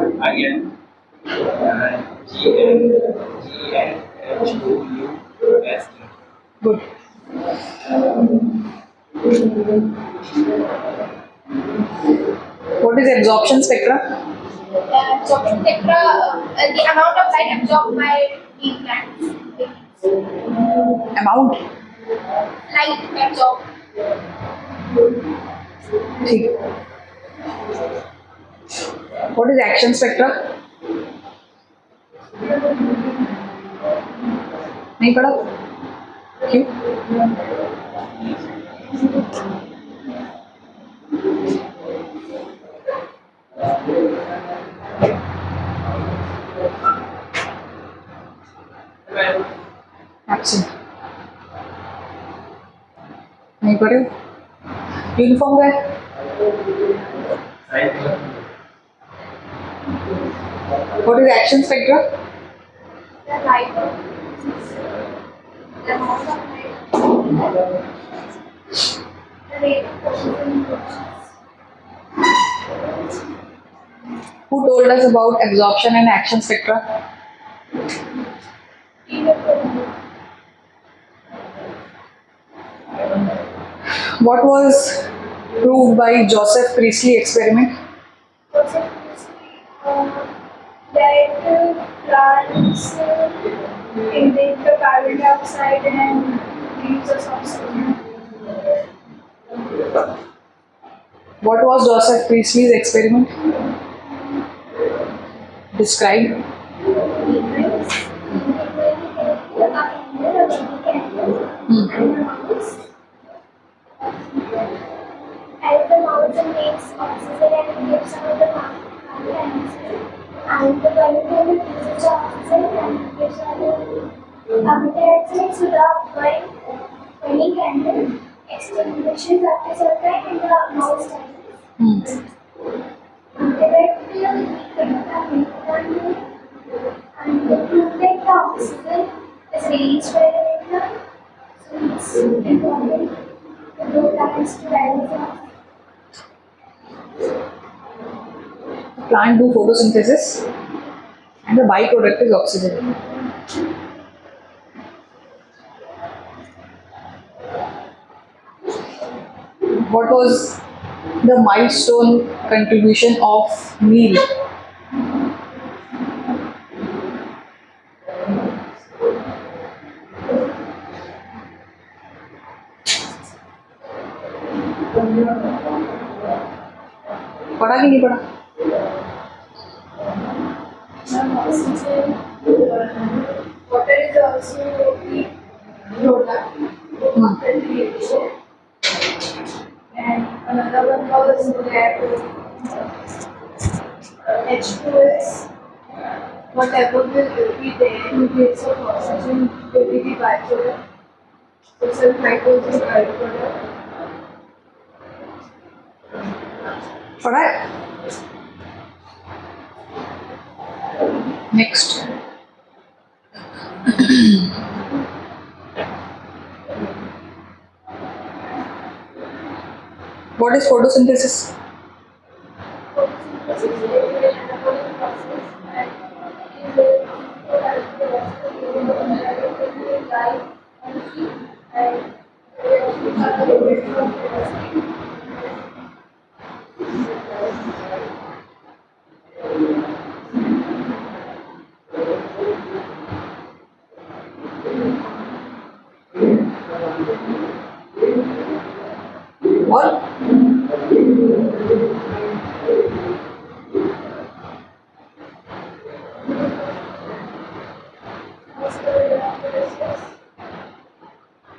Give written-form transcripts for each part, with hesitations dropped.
Again, GNHOUS. Good. What is absorption spectra? Absorption spectra, the amount of light absorbed by the plants. Amount. Light absorbed. ठीक. What is action spectra? नहीं पढ़ा? क्यों? Absent. नहीं पढ़े? Uniform का है? What is action spectra? The light. The amount of light. The rate of photosensitivity. Who told us about absorption and action spectra? What was proved by Joseph Priestley experiment? That plants intake the carbon dioxide and gives us oxygen. What was Joseph Priestley's experiment? Describe. As the mountain makes oxygen and gives out the carbon dioxide, and the chemical uses oxygen and gives out the carbon dioxide, so the burning candle extinguishes after some time in the mouse dies. And the proof that the oxygen is released by the retina, so it's important to do plants to balance. Plant do photosynthesis and the byproduct is oxygen. What was the milestone contribution of Neil? पढ़ा कि नहीं पढ़ा? Water is also the product of the reaction. And another one was that H2S, whatever will be there in case of oxygen, will be the byproduct. So sulfite was the byproduct. पढ़ा है? Next. What is photosynthesis? What?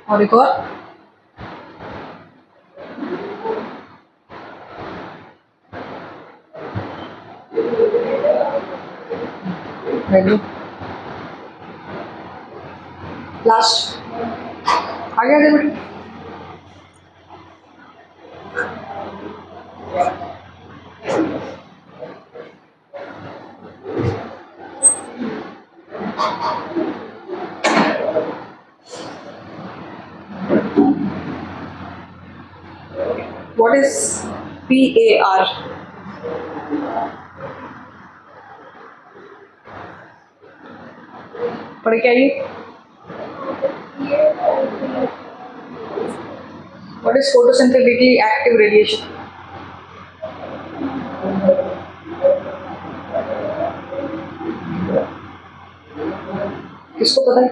और एक और? Value last आगे आगे बेटी What is PAR? पढ़ के आइए। What is photosynthetically active radiation? किसको पता है?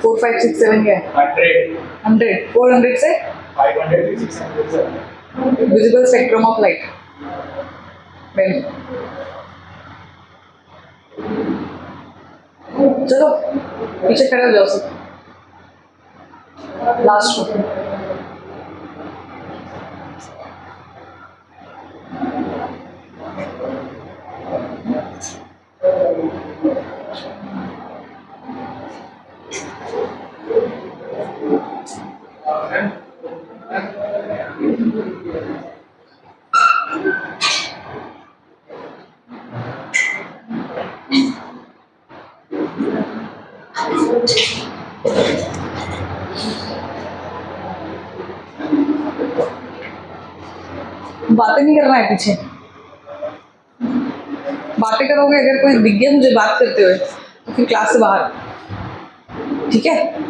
4, 5, 6, 7 क्या है? 100, 400 से 500 600 विजिबल स्पेक्ट्रम ऑफ लाइट। चलो पीछे खड़े हो जाओ सब, लास्ट को। बातें नहीं करना है पीछे। बातें करोगे अगर कोई दिख गया मुझे बात करते हुए तो फिर क्लास से बाहर, ठीक है?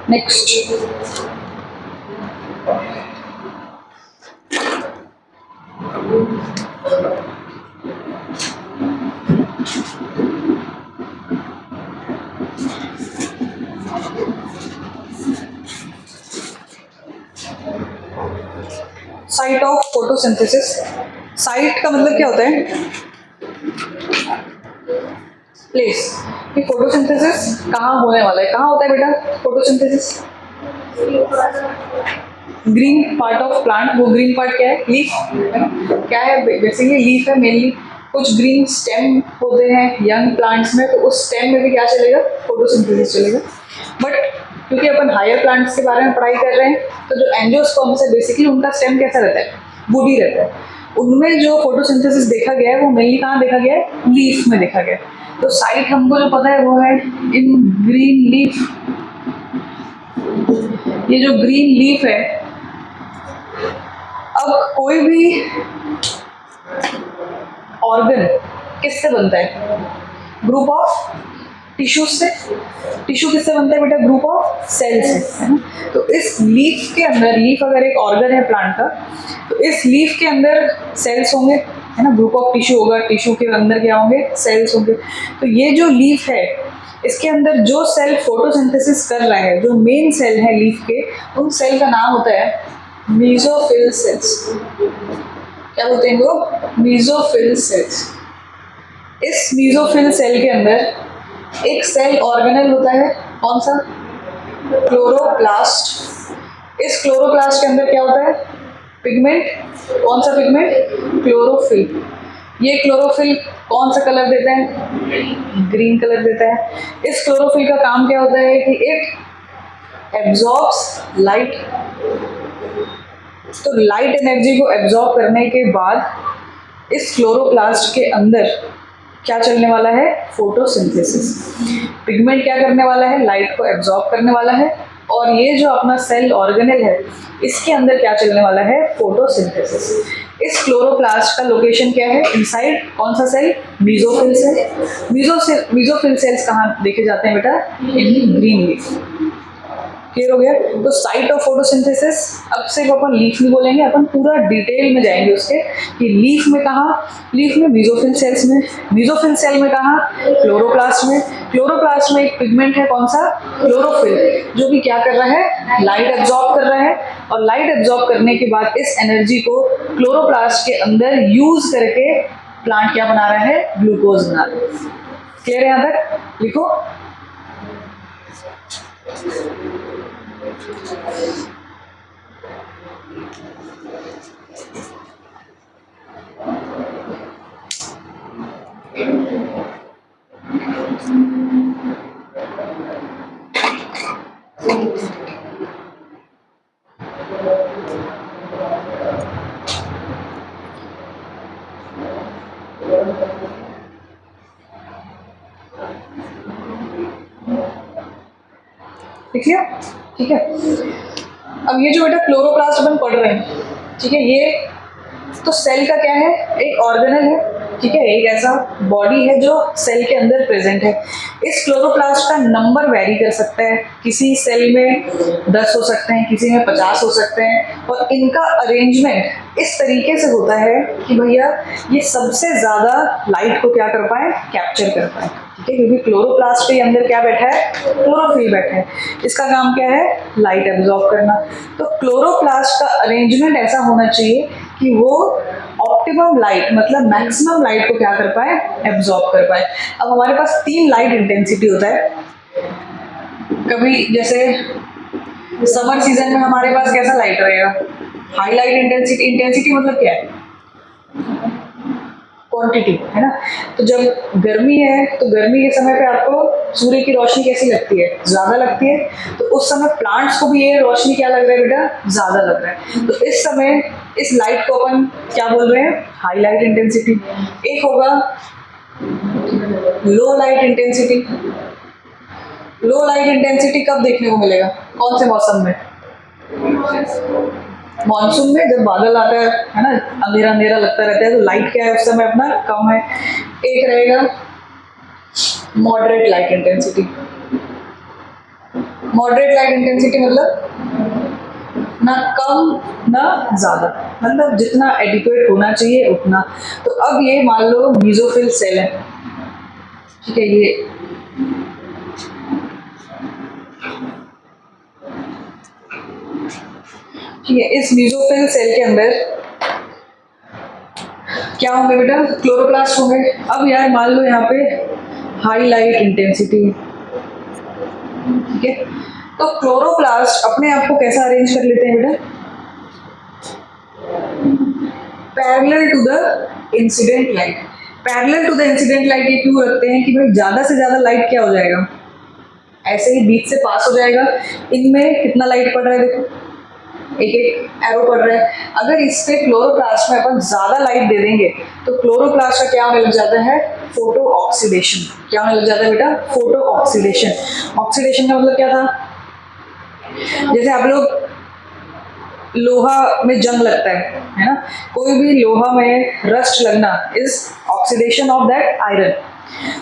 Next, site of photosynthesis. Site का मतलब क्या होता है? प्लेस। कि फोटोसिंथेसिस कहाँ होने वाला है, कहाँ होता है बेटा photosynthesis? Green part of plant. वो ग्रीन पार्ट क्या है? लीफ। क्या है? बेसिकली लीफ है मेनली। कुछ ग्रीन स्टेम होते हैं यंग प्लांट्स में, तो उस स्टेम में भी क्या चलेगा? फोटोसिंथेसिस चलेगा। बट क्योंकि अपन हायर प्लांट्स के बारे में पढ़ाई कर रहे हैं, तो जो एंजियोस्पर्म्स है बेसिकली उनका स्टेम कैसा रहता है? वुडी रहता है। उनमें जो फोटोसिंथेसिस देखा गया है वो मेनली कहाँ देखा गया है? लीफ में देखा गया है। तो साइट हमको जो पता है वो है इन ग्रीन लीफ। ये जो ग्रीन लीफ है, अब कोई भी ऑर्गन किससे बनता है? ग्रुप ऑफ टिश्यू से। टिश्यू किससे बनता है बेटा? ग्रुप ऑफ सेल से, है ना? तो इस लीफ के अंदर, लीफ अगर एक ऑर्गन है प्लांट का, तो इस लीफ के अंदर सेल्स होंगे, है ना? ग्रुप ऑफ टिश्यू होगा, टिश्यू के अंदर क्या होंगे? सेल्स होंगे। तो ये जो लीफ है, इसके अंदर जो सेल फोटोसिंथेसिस कर रहा है, जो मेन सेल है लीफ के, उन सेल का नाम होता है मीसोफिल सेल्स। क्या बोलते हैं वो? Mesophyll cells. इस मीसोफिल सेल के अंदर एक सेल ऑर्गेनेल होता है, कौन सा? क्लोरोप्लास्ट। इस क्लोरोप्लास्ट के अंदर क्या होता है? पिगमेंट। कौन सा पिगमेंट? क्लोरोफिल। ये क्लोरोफिल कौन सा कलर देता है? ग्रीन कलर देता है। इस क्लोरोफिल का काम क्या होता है कि इट एब्जॉर्ब्स लाइट। तो लाइट एनर्जी को एब्जॉर्ब करने के बाद इस क्लोरोप्लास्ट के अंदर क्या चलने वाला है? फोटोसिंथेसिस। पिगमेंट क्या करने वाला है? लाइट को एब्जॉर्ब करने वाला है। और ये जो अपना सेल ऑर्गेनेल है, इसके अंदर क्या चलने वाला है? फोटोसिंथेसिस। इस क्लोरोप्लास्ट का लोकेशन क्या है? इनसाइड कौन सा cell? Mesophyll cell. Mesophyll cells कहाँ देखे जाते हैं बेटा? इन ग्रीन लीफ। क्लियर हो गया? तो साइट ऑफ फोटोसिंथेसिस, अब सिर्फ अपन लीफ नहीं बोलेंगे, अपन पूरा डिटेल में जाएंगे उसके कि लीफ में कहाँ? लीफ में मीसोफिल सेल्स में। मीसोफिल सेल में कहाँ? क्लोरोप्लास्ट में। क्लोरोप्लास्ट में एक पिगमेंट है, कौन सा? क्लोरोफिल, जो कि क्या कर रहा है? लाइट एब्जॉर्ब कर रहा है। और लाइट एब्जॉर्ब करने के बाद इस एनर्जी को क्लोरोप्लास्ट के अंदर यूज करके प्लांट क्या बना रहा है? ग्लूकोज बना रहा है। क्लियर है? यहाँ तक लिखो। लिख लिया? ठीक है। अब ये जो बेटा क्लोरोप्लास्ट अपन पढ़ रहे हैं, ठीक है, ये तो सेल का क्या है, एक ऑर्गेनल है, ठीक है, एक ऐसा बॉडी है जो सेल के अंदर प्रेजेंट है। इस क्लोरोप्लास्ट का नंबर वेरी कर सकता है, किसी सेल में 10 हो सकते हैं, किसी में 50 हो सकते हैं, और इनका अरेंजमेंट इस तरीके से होता है कि भैया ये सबसे ज़्यादा लाइट को क्या कर पाए, कैप्चर कर पाए, ठीक है, क्योंकि क्लोरोप्लास्ट के अंदर क्या बैठा है, क्लोरोफिल बैठा है, इसका काम क्या है, लाइट एब्जॉर्ब करना। तो क्लोरोप्लास्ट का अरेंजमेंट ऐसा होना चाहिए कि वो ऑप्टिमम लाइट मतलब मैक्सिमम लाइट को क्या कर पाए, एब्जॉर्ब कर पाए। अब हमारे पास 3 लाइट इंटेंसिटी होता है। कभी जैसे समर सीजन में हमारे पास कैसा लाइट रहेगा, हाई लाइट इंटेंसिटी। इंटेंसिटी मतलब क्या है, क्वांटिटी, है ना। तो जब गर्मी है तो गर्मी के समय पे आपको सूर्य की रोशनी कैसी लगती है, ज्यादा लगती है, तो उस समय प्लांट्स को भी ये रोशनी क्या लग रहा है बेटा, ज्यादा लग रहा है। तो इस समय इस लाइट को अपन क्या बोल रहे हैं, हाई लाइट इंटेंसिटी। एक होगा लो लाइट इंटेंसिटी। लो लाइट इंटेंसिटी कब देखने को मिलेगा, कौन से मौसम में, मॉनसून में, जब बादल आता है ना, अंधेरा अंधेरा लगता रहता है, तो लाइट क्या है उस समय अपना कम है। एक रहेगा moderate light intensity. Moderate light intensity मतलब ना कम ना ज्यादा, मतलब जितना एडिक्वेट होना चाहिए उतना। तो अब ये मान लो मीजोफिल सेल है, ठीक है, ये ठीक है, इस मीजोफिल सेल के अंदर क्या होंगे बेटा, क्लोरोप्लास्ट होंगे। अब यार मान लो यहाँ पे हाई लाइट इंटेंसिटी, ठीक है, तो क्लोरोप्लास्ट अपने आप को कैसा अरेंज कर लेते हैं बेटा, parallel to the incident light. Parallel to the incident light ये क्यों रखते हैं कि भाई ज्यादा से ज्यादा लाइट क्या हो जाएगा, ऐसे ही बीच से पास हो जाएगा। इनमें कितना लाइट पड़ रहा है, देखो एक एक एरो पड़ रहा है। अगर इस पे क्लोरोप्लास्ट में अपन ज्यादा लाइट दे देंगे तो क्लोरोप्लास्ट का क्या होने लग जाता है, फोटो ऑक्सीडेशन। क्या होने लग जाता है बेटा, फोटो ऑक्सीडेशन। ऑक्सीडेशन का मतलब क्या था, जैसे आप लोग लोहा में जंग लगता है ना, कोई भी लोहा में रस्ट लगना is oxidation of that iron.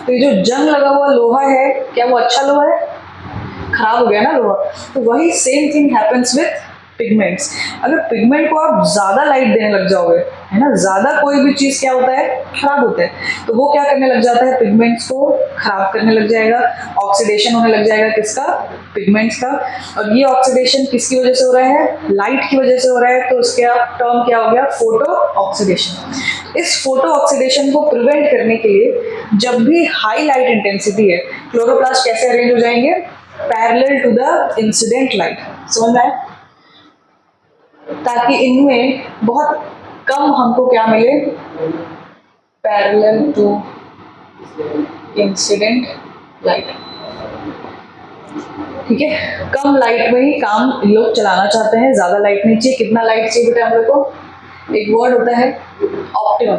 तो ये जो जंग लगा हुआ लोहा है, क्या वो अच्छा लोहा है, खराब हो गया ना लोहा। तो वही same thing happens with pigments. अगर पिगमेंट को आप ज्यादा लाइट देने लग जाओगे, है ना, ज्यादा कोई भी चीज क्या होता है, खराब होता है, तो वो क्या करने लग जाता है, पिगमेंट्स को खराब करने लग जाएगा, ऑक्सीडेशन होने लग जाएगा, किसका, पिगमेंट्स का। और ये ऑक्सीडेशन किसकी वजह से हो रहा है, लाइट की वजह से हो रहा है, तो उसका टर्म क्या हो गया, फोटो ऑक्सीडेशन। इस फोटो ऑक्सीडेशन को प्रिवेंट करने के लिए जब भी हाई लाइट इंटेंसिटी है, क्लोरोप्लास्ट कैसे अरेंज हो जाएंगे, parallel to the incident light. समझ में आया, ताकि इनमें बहुत कम हमको क्या मिले, पैरेलल टू इंसिडेंट लाइट, ठीक है। कम लाइट में ही काम लोग चलाना चाहते हैं, ज्यादा लाइट नहीं चाहिए। कितना लाइट चाहिए बेटा हम लोग को, एक वर्ड होता है ऑप्टिमम।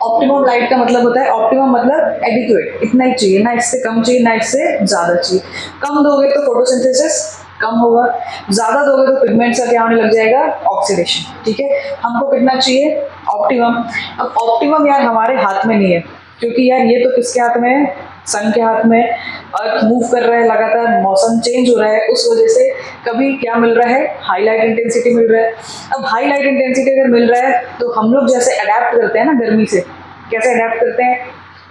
ऑप्टिमम लाइट का मतलब होता है, ऑप्टिमम मतलब एडिक्वेट, इतना ही चाहिए, ना इससे कम चाहिए ना इससे ज्यादा चाहिए। कम दोगे तो फोटोसिंथेसिस कम होगा, ज्यादा दोगे तो पिगमेंट्स का क्या होने लग जाएगा, ऑक्सीडेशन, ठीक है। हमको कितना चाहिए, ऑप्टिमम। अब ऑप्टिमम यार हमारे हाथ में नहीं है, क्योंकि यार ये तो किसके हाथ में है, सन के हाथ में। अर्थ मूव कर रहा है लगातार, मौसम चेंज हो रहा है, उस वजह से कभी क्या मिल रहा है, हाई लाइट इंटेंसिटी मिल रहा है। अब हाई लाइट इंटेंसिटी अगर मिल रहा है तो हम लोग जैसे अडेप्ट करते हैं ना गर्मी से, कैसे अडेप्ट करते हैं,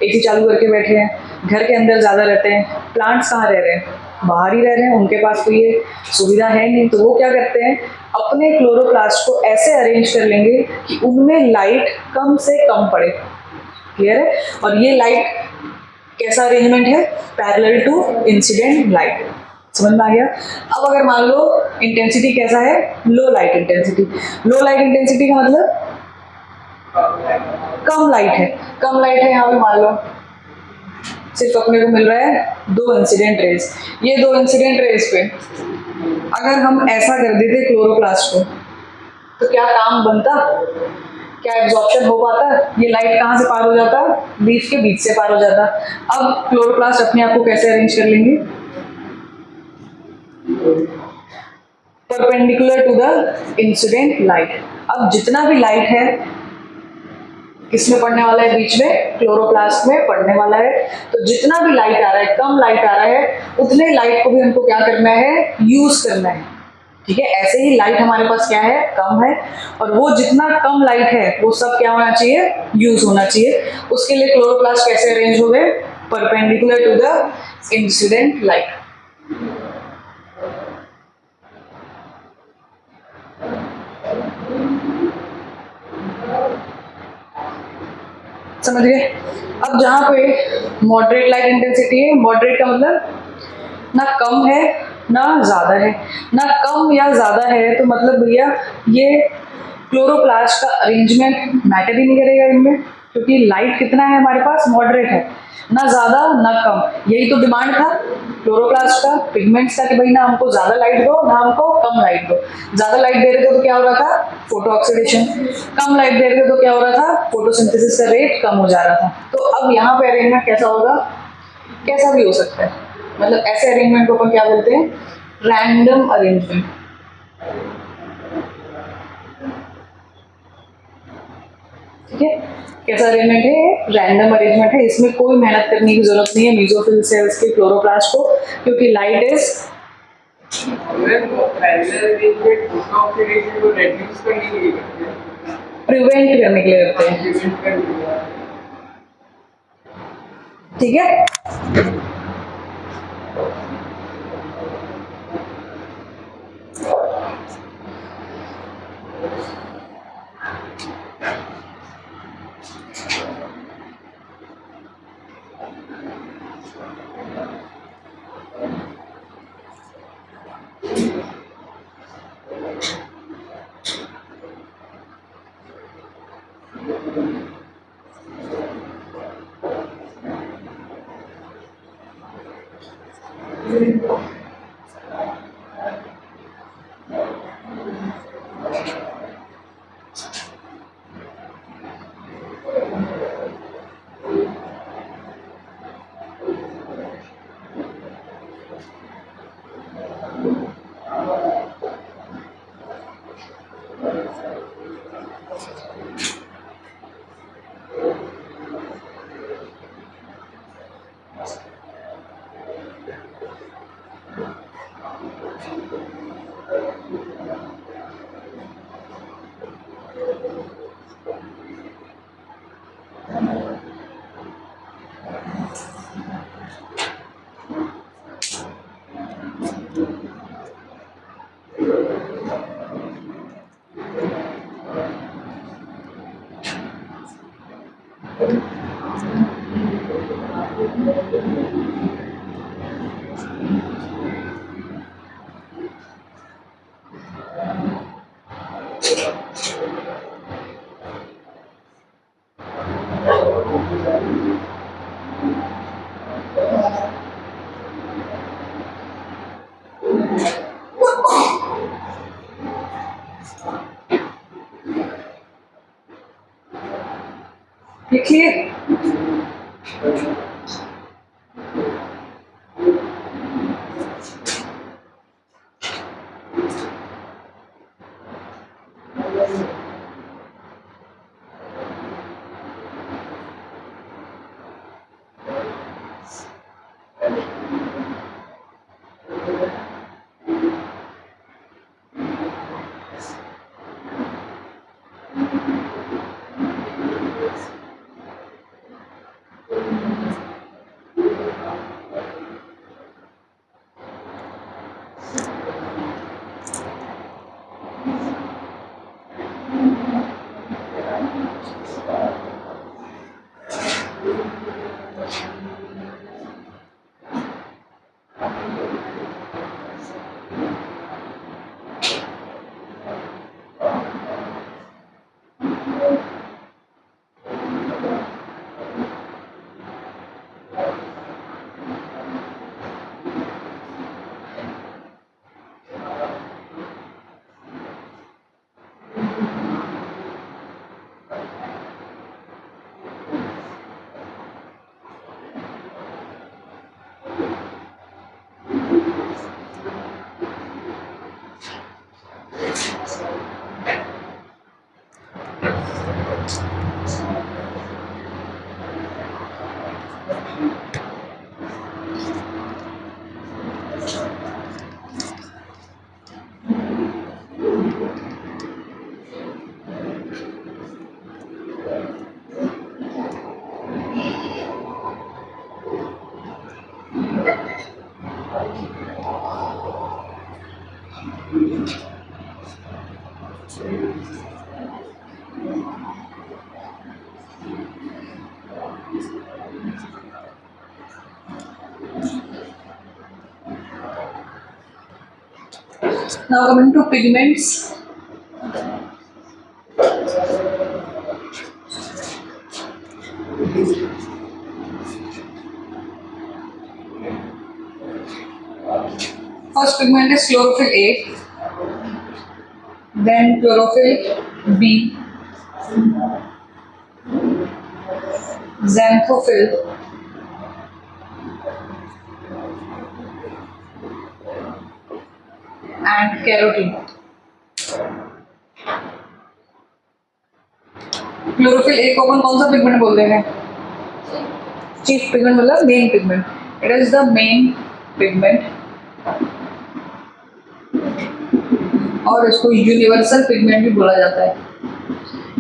एसी चालू करके बैठे हैं, घर के अंदर ज़्यादा रहते हैं। प्लांट्स कहाँ रह रहे हैं, बाहर ही रह रहे हैं, उनके पास कोई ये सुविधा है नहीं, तो वो क्या करते हैं, अपने क्लोरोप्लास्ट को ऐसे अरेंज कर लेंगे कि उनमें लाइट कम से कम पड़े। क्लियर है। और ये लाइट कैसा अरेंजमेंट है, पैरेलल टू इंसिडेंट लाइट। समझ में आ गया। अब अगर मान लो इंटेंसिटी कैसा है, लो लाइट इंटेंसिटी। लो लाइट इंटेंसिटी का मतलब कम लाइट है, कम लाइट है, यहाँ पे मान लो सिर्फ अपने को मिल रहा है 2 इंसिडेंट रेज। ये 2 इंसिडेंट रेज पे अगर हम ऐसा कर देते क्लोरोप्लास्ट को, तो क्या काम बनता, क्या एब्जॉर्प्शन हो पाता, ये लाइट कहाँ से पार हो जाता, लीफ के बीच से पार हो जाता। अब क्लोरोप्लास्ट अपने आप को कैसे अरेंज कर लेंगे, perpendicular to the incident light. अब जितना भी लाइट है किसमें पड़ने वाला है, बीच में क्लोरोप्लास्ट में पड़ने वाला है। तो जितना भी लाइट आ रहा है, कम लाइट आ रहा है, उतने लाइट को भी हमको क्या करना है, यूज करना है। ठीक है, ऐसे ही लाइट हमारे पास क्या है, कम है, और वो जितना कम लाइट है वो सब क्या होना चाहिए, यूज होना चाहिए। उसके लिए क्लोरोप्लास्ट कैसे अरेंज हो गए, perpendicular to the incident light. समझ गए। अब जहां पे मॉडरेट लाइट इंटेंसिटी है, मॉडरेट का मतलब ना कम है ना ज्यादा है। ना कम या ज्यादा है तो मतलब भैया ये क्लोरोप्लास्ट का अरेंजमेंट मैटर ही नहीं करेगा इनमें, क्योंकि लाइट कितना है हमारे पास, मॉडरेट है, ना ज्यादा ना कम। यही तो डिमांड था क्लोरोप्लास्ट का, पिगमेंट्स का, कि भाई ना हमको ज्यादा लाइट दो ना हमको कम लाइट दो। ज्यादा लाइट दे रहे थे तो क्या हो रहा था, फोटो ऑक्सीडेशन, कम लाइट दे रहे थे तो क्या हो रहा था, फोटोसिंथेसिस का रेट कम हो जा रहा था। तो अब यहाँ पे अरेंजमेंट कैसा होगा, कैसा भी हो सकता है, मतलब ऐसे अरेंजमेंट को अपन क्या बोलते हैं, रैंडम अरेंजमेंट। ठीक है, कैसा अरेंजमेंट है, रैंडम अरेंजमेंट है। इसमें कोई मेहनत करने की जरूरत नहीं है मेसोफिल सेल्स के क्लोरोप्लास्ट को, क्योंकि लाइट इज प्रिवेंट करने के लिए करते हैं। ठीक है, लिखिए। Now coming to pigments. First pigment is chlorophyll A, then chlorophyll B, xanthophyll, and carotene. Chlorophyll a को अपन कौन सा पिगमेंट बोलते हैं? चीफ पिगमेंट मतलब main pigment. It is the main pigment और इसको यूनिवर्सल पिगमेंट भी बोला जाता है.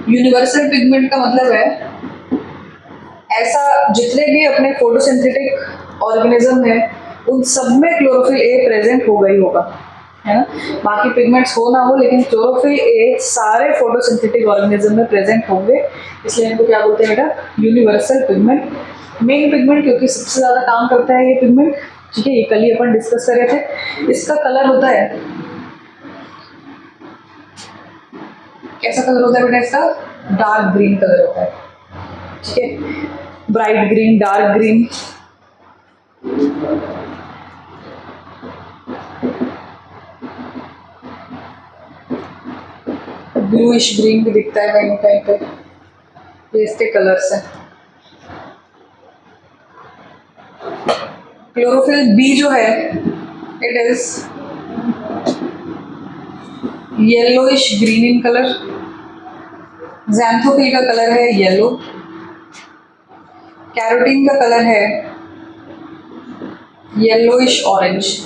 यूनिवर्सल पिगमेंट का मतलब है ऐसा जितने भी अपने फोटोसिंथेटिक ऑर्गेनिज्म है उन सब में क्लोरोफिल ए प्रेजेंट होगा ही होगा, है ना. बाकी पिगमेंट्स हो ना हो लेकिन क्लोरोफिल ए सारे फोटोसिंथेटिक ऑर्गेनिज्म में प्रेजेंट होंगे, इसलिए इनको क्या बोलते हैं बेटा? Universal pigment. मेन पिगमेंट क्योंकि सबसे ज़्यादा काम करता है ये पिगमेंट. ठीक है, ये कल ही अपन डिस्कस कर रहे थे. इसका कलर होता है, कैसा कलर होता है बेटा इसका? डार्क ग्रीन कलर होता है. ठीक है, bright green, dark green. Bluish green भी दिखता है कहीं कहीं पे. ये इसके कलर्स हैं. क्लोरोफिल बी जो है it is yellowish green in colour. xanthophyll का कलर है येलो. कैरोटीन का कलर है येलोइश ऑरेंज.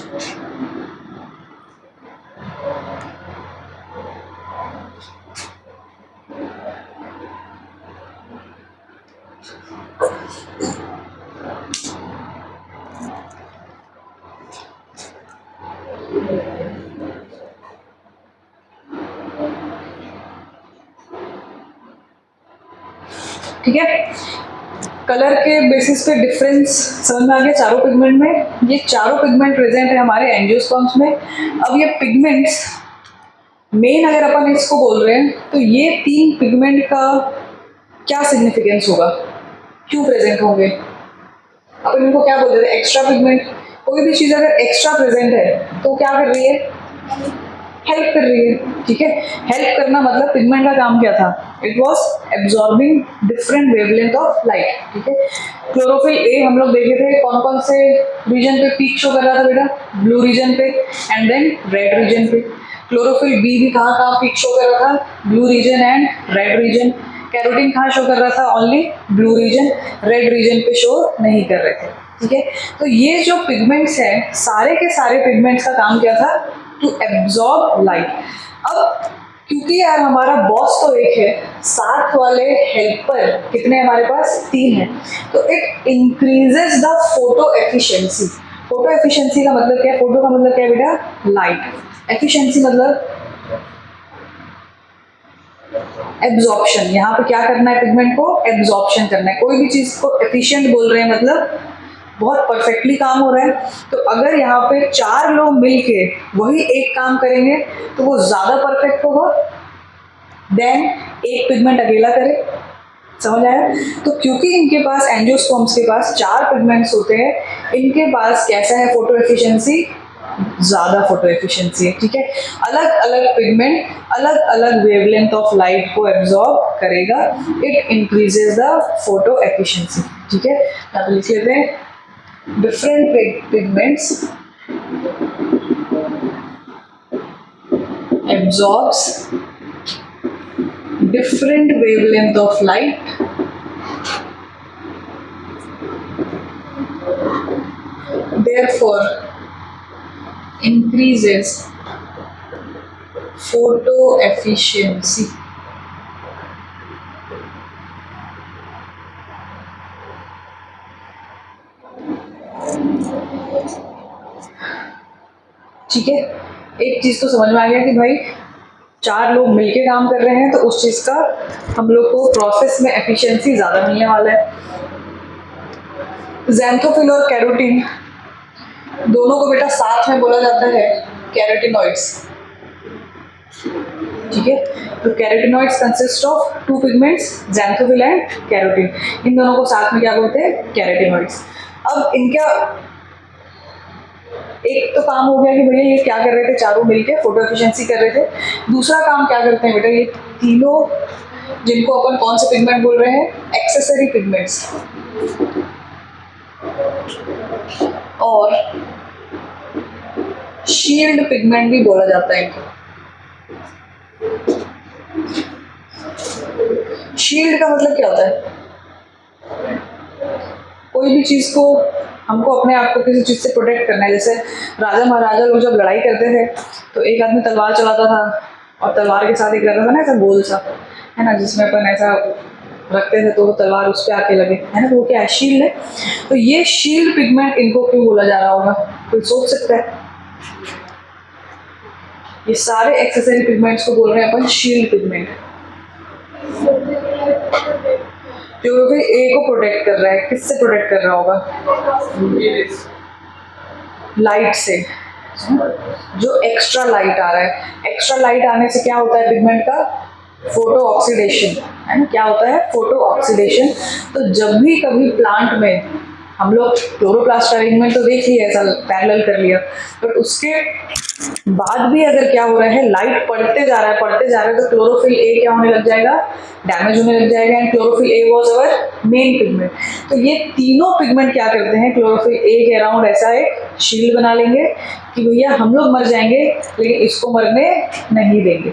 ठीक है, कलर के बेसिस पे डिफरेंस समझ में आ गया चारों पिगमेंट में. ये चारों पिगमेंट प्रेजेंट है हमारे एंजियोस्पर्म्स में. अब ये पिगमेंट्स मेन अगर अपन इसको बोल रहे हैं तो ये तीन पिगमेंट का क्या सिग्निफिकेंस होगा, क्यों प्रेजेंट होंगे? अपन इनको क्या बोलते थे? Extra pigment. कोई भी चीज़ अगर एक्स्ट्रा प्रेजेंट है तो क्या कर रही है? हेल्प कर रही है. ठीक है, हेल्प करना मतलब पिगमेंट का काम क्या था? It was absorbing different wavelength of light. ठीक है, क्लोरोफिल ए हम लोग देखे थे कौन कौन से रीजन पे पीक शो कर रहा था बेटा? ब्लू रीजन पे एंड देन रेड रीजन पे. क्लोरोफिल बी भी कहाँ कहाँ पीक शो कर रहा था? Blue region and red region. Carotene कहाँ शो कर रहा था? Only blue region. Red region पे शो नहीं कर रहे थे. ठीक है, तो ये जो पिगमेंट्स हैं सारे के सारे पिगमेंट्स का काम क्या था? To absorb light. अब क्योंकि यार हमारा बॉस तो एक है, साथ वाले हेल्पर कितने हमारे पास? 3 है. तो it increases the photo efficiency. Photo efficiency का मतलब क्या है? फोटो का मतलब क्या है बेटा? लाइट. एफिशिएंसी मतलब एब्जॉर्प्शन. यहाँ पे क्या करना है पिगमेंट को? एब्जॉर्प्शन करना है. कोई भी चीज को एफिशिएंट बोल रहे हैं मतलब बहुत परफेक्टली काम हो रहा है. तो अगर यहाँ पे 4 लोग मिलके वही एक काम करेंगे तो वो ज्यादा परफेक्ट होगा देन एक पिगमेंट अकेला करे. समझ आया? तो क्योंकि इनके पास एंजियोस्पर्म्स के पास 4 पिगमेंट्स होते हैं, इनके पास कैसा है फोटो एफिशिएंसी? ज़्यादा फोटो एफिशिएंसी है. ठीक है, अलग अलग पिगमेंट अलग अलग वेवलेंथ ऑफ लाइट को एब्जॉर्ब करेगा. It increases the photo efficiency. ठीक है, आप लिख लेते हैं different pigments absorbs different wavelength of light, therefore increases photo efficiency. ठीक है, एक चीज तो समझ में आ गया कि भाई 4 लोग मिलके काम कर रहे हैं तो उस चीज़ का हम लोग को प्रोसेस में एफिशिएंसी ज़्यादा मिलने वाला है। ज़ैंथोफिल और कैरोटीन दोनों को बेटा साथ में बोला जाता है कैरोटिनॉइड्स, ठीक है। तो carotenoids consist of 2 pigments, xanthophyll and carotene. इन दोनों को साथ में क्या बोलते हैं? कैरोटिनॉइड्स। अब इनका एक तो काम हो गया कि भैया ये क्या कर रहे थे, चारों मिलके फोटो एफिशिएंसी कर रहे थे। दूसरा काम क्या करते हैं बेटा, ये तीनों जिनको अपन कौन से पिगमेंट बोल रहे हैं? एक्सेसरी पिगमेंट्स और शील्ड पिगमेंट भी बोला जाता है इनको। शील्ड का मतलब क्या होता है? कोई भी चीज को हमको अपने आप को किसी चीज से प्रोटेक्ट करना है। जैसे राजा महाराजा लोग जब लड़ाई करते थे तो एक आदमी तलवार चलाता था और तलवार के साथ एक रहता था ना ऐसा गोल सा, है ना, जिसमें अपन ऐसा रखते थे तो वो तलवार उस पर आके लगे, है ना, तो वो क्या है? शील्ड है। तो ये शील्ड पिगमेंट इनको क्यों बोला जा रहा होगा? कोई सोच सकता है? ये सारे एक्सेसरी पिगमेंट्स को बोल रहे हैं अपन शील्ड पिगमेंट, जो फिर ए को प्रोटेक्ट कर रहा है। किससे प्रोटेक्ट कर रहा होगा? लाइट से। जो एक्स्ट्रा लाइट आ रहा है, एक्स्ट्रा लाइट आने से क्या होता है पिगमेंट का? फोटो ऑक्सीडेशन, है ना। क्या होता है? Photo oxidation. तो जब भी कभी प्लांट में हम लोग क्लोरोप्लास्ट अरेंजमेंट तो देख लिया, ऐसा पैरेलल कर लिया, बट उसके बाद भी अगर क्या हो रहा है, लाइट पढ़ते जा रहा है तो क्लोरोफिल ए क्या होने लग जाएगा? डैमेज होने लग जाएगा। And chlorophyll A was our main pigment. तो ये तीनों पिगमेंट क्या करते हैं? क्लोरोफिल ए के अराउंड ऐसा एक शील्ड बना लेंगे कि भैया हम लोग मर जाएंगे लेकिन इसको मरने नहीं देंगे,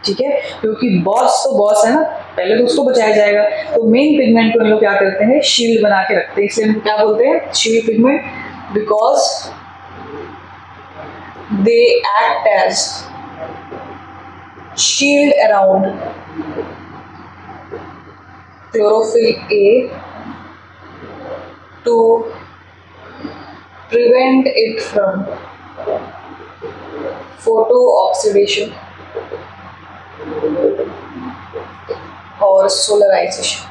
ठीक है, क्योंकि बॉस तो बॉस है ना, पहले तो उसको बचाया जाएगा। तो मेन पिगमेंट को हम लोग क्या करते हैं? शील्ड बना के रखते हैं। इसलिए हम क्या बोलते हैं? Shield pigment, because they act as shield around chlorophyll A to prevent it from photo oxidation or solarization.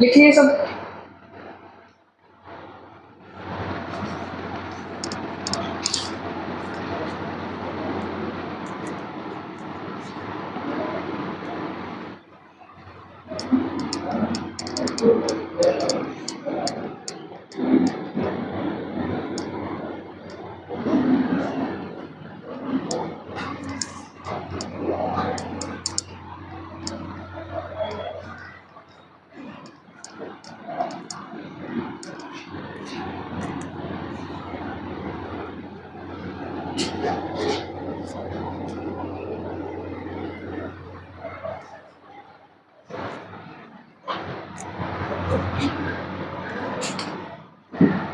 लिखिए सब।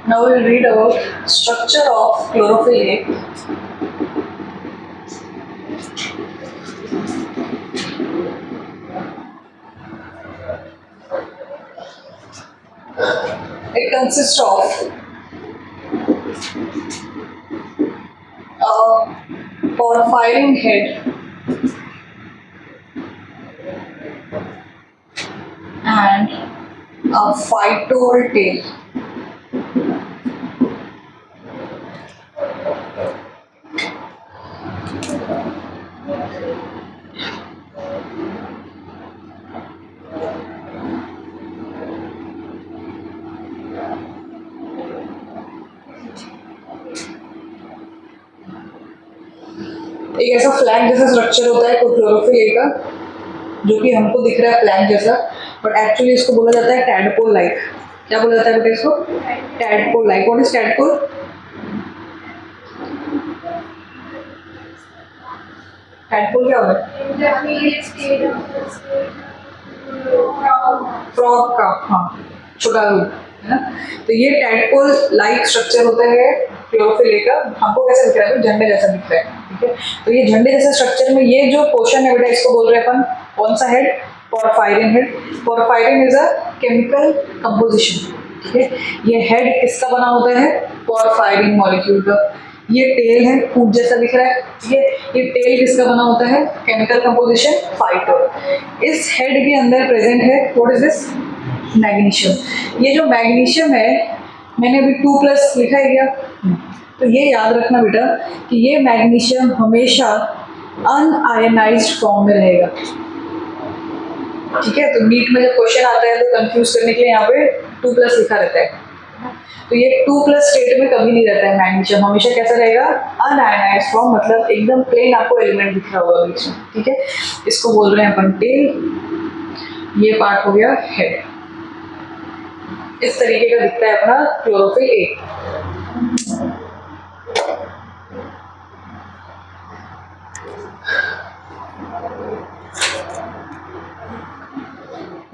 Now we'll read about structure of chlorophyll A. It consists of a porphyrin head and a phytol tail. एक ऐसा flag जैसा structure होता है chlorophyll A का, जो कि हमको दिख रहा है फ्लैग जैसा, बट एक्चुअली इसको बोला जाता है टैडपोल लाइक। क्या बोला जाता है बेटा इसको? Tadpole like. What is tadpole? Tadpole क्या होता है? फ्रॉग का, हाँ, छोटा रूप है ना। तो ये टैडपोल लाइक स्ट्रक्चर होता है क्लोरोफिल ए का। हमको कैसा दिख रहा है? झंडे जैसा दिख रहा है, ठीक है। तो ये झंडे जैसा स्ट्रक्चर में ये जो पोर्शन है बेटा, इसको बोल रहे हैं अपन कौन सा head? Porphyrin head. Porphyrin is a chemical composition, ठीक है। ये हेड किसका बना होता है? पोरफायरिन मॉलिक्यूल का। ये टेल है, पूंछ जैसा दिख रहा है, ठीक है। ये टेल किसका बना होता है? Chemical composition phyto. इस हेड के अंदर प्रेजेंट है व्हाट इज दिस? मैग्नीशियम। ये जो मैग्नीशियम है, मैंने अभी 2+ लिखा है क्या? तो ये याद रखना बेटा कि ये मैग्नीशियम हमेशा अनआयनाइज्ड फॉर्म में रहेगा, ठीक है। तो नीट में जब क्वेश्चन आता है तो कंफ्यूज करने के लिए यहाँ पे 2+ लिखा रहता है। तो ये 2+ स्टेट में कभी नहीं रहता है मैग्नीशियम, हमेशा कैसा रहेगा? अनआयनाइज्ड फॉर्म, मतलब एकदम प्लेन आपको एलिमेंट दिख रहा होगा बीच में, ठीक है। इसको बोल रहे हैं अपन टेल। ये पार्ट हो गया हेड। इस तरीके का दिखता है अपना क्लोरोफिल ए।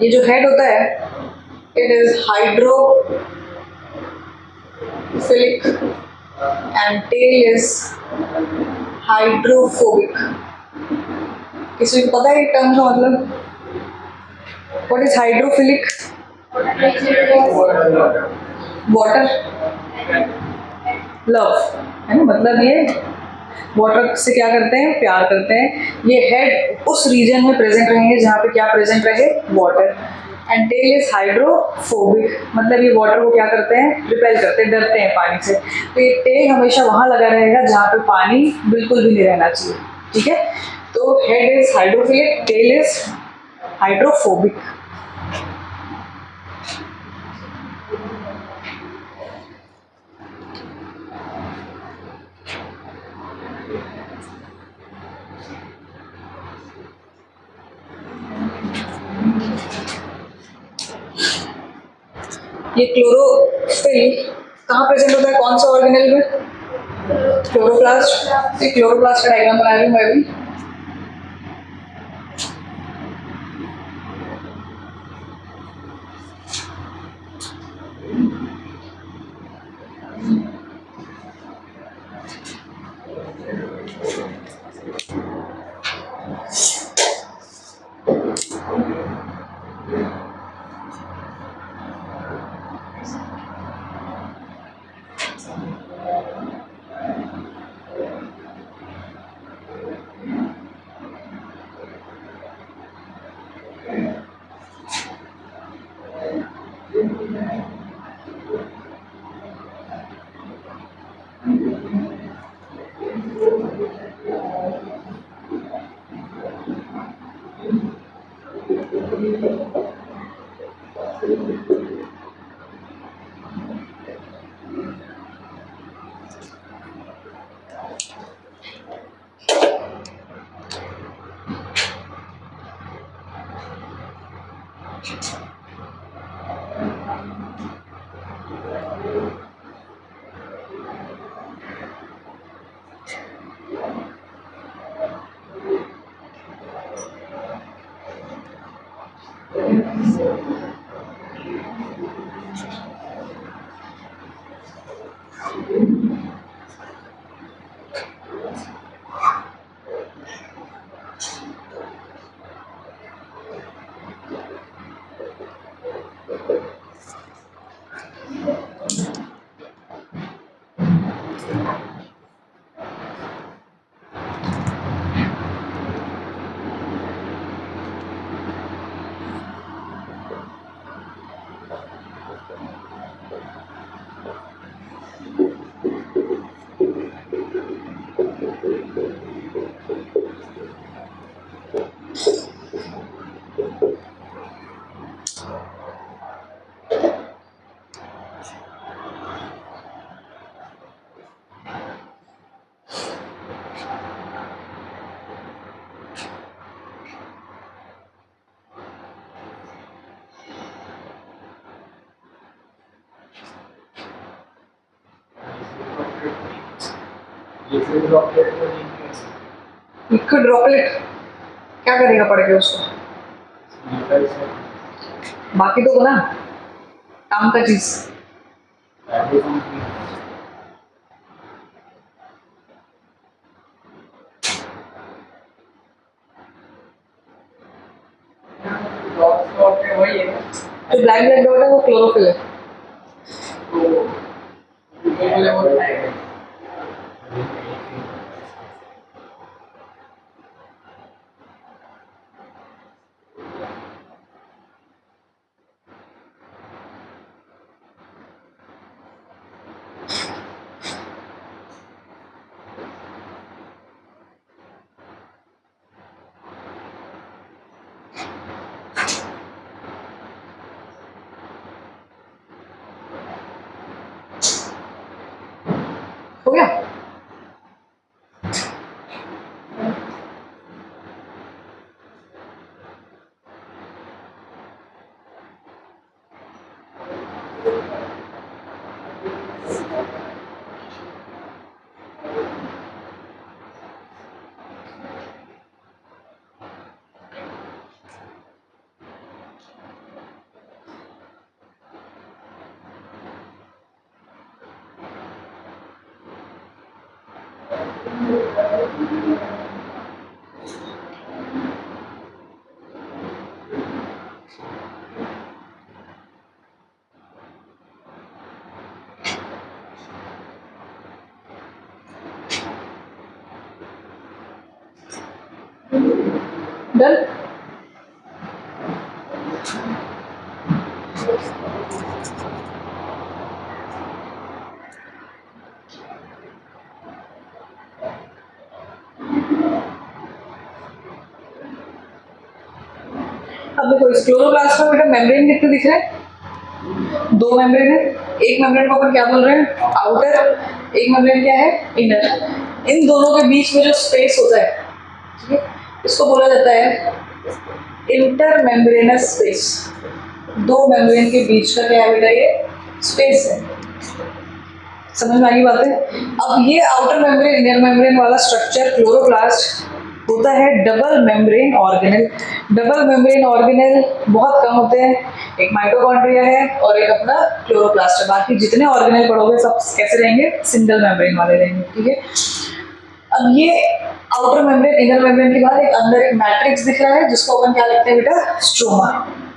ये जो हेड होता है, it is hydrophilic and tail is hydrophobic. किसी को पता है टर्म का मतलब? What is hydrophilic? Water love है ना, मतलब ये वाटर से क्या करते हैं? प्यार करते हैं। ये हेड उस रीजन में प्रेजेंट रहेंगे जहाँ पे क्या प्रेजेंट रहे? Water. And tail is hydrophobic, मतलब ये वाटर को क्या करते हैं? रिपेल करते हैं, डरते हैं पानी से। तो ये टेल हमेशा वहाँ लगा रहेगा जहाँ पे पानी बिल्कुल भी नहीं रहना चाहिए, ठीक है। तो head is hydrophilic, tail is hydrophobic. ये क्लोरोफिल कहाँ प्रेजेंट होता है? कौन सा ऑर्गेनेल में? क्लोरोप्लास्ट। ये क्लोरोप्लास्ट का डायग्राम बना रही हूँ मैं भी। लिक्विड ड्रॉपलेट को नहीं लिक्विड ड्रॉपलेट क्या करेगा पढ़ के उसको? निकल से बाकी तो बोला काम का चीज। एवरीथिंग वही है जो ब्लैक ब्लैक डॉट है वो क्लोरोफिल है। हो गया? डन। अब देखो इस क्लोरोप्लास्ट में बेटा मेम्ब्रेन कितने दिख रहे हैं? 2 मेम्ब्रेन है। एक मेम्ब्रेन को अपन क्या बोल रहे हैं? आउटर। एक मेम्ब्रेन क्या है? इनर। इन दोनों के बीच में जो स्पेस होता है, ठीक है, इसको बोला जाता है इंटर मेम्ब्रेनस स्पेस। 2 मेम्ब्रेन के बीच का क्या है बेटा? ये स्पेस है। समझ में आ गई बात है? अब ये आउटर मेम्ब्रेन इनर मेम्ब्रेन वाला स्ट्रक्चर क्लोरोप्लास्ट होता है double membrane organelle. Double membrane organelle बहुत कम होते हैं। एक माइटोकॉन्ड्रिया है और एक अपना क्लोरोप्लास्ट है। बाकी जितने ऑर्गेनेल पढ़ोगे सब कैसे रहेंगे? सिंगल मेम्ब्रेन वाले रहेंगे, ठीक है। अब ये आउटर मेम्ब्रेन इनर मेम्ब्रेन के बाद एक अंदर एक मैट्रिक्स दिख रहा है जिसको अपन क्या लिखते हैं बेटा? स्ट्रोमा,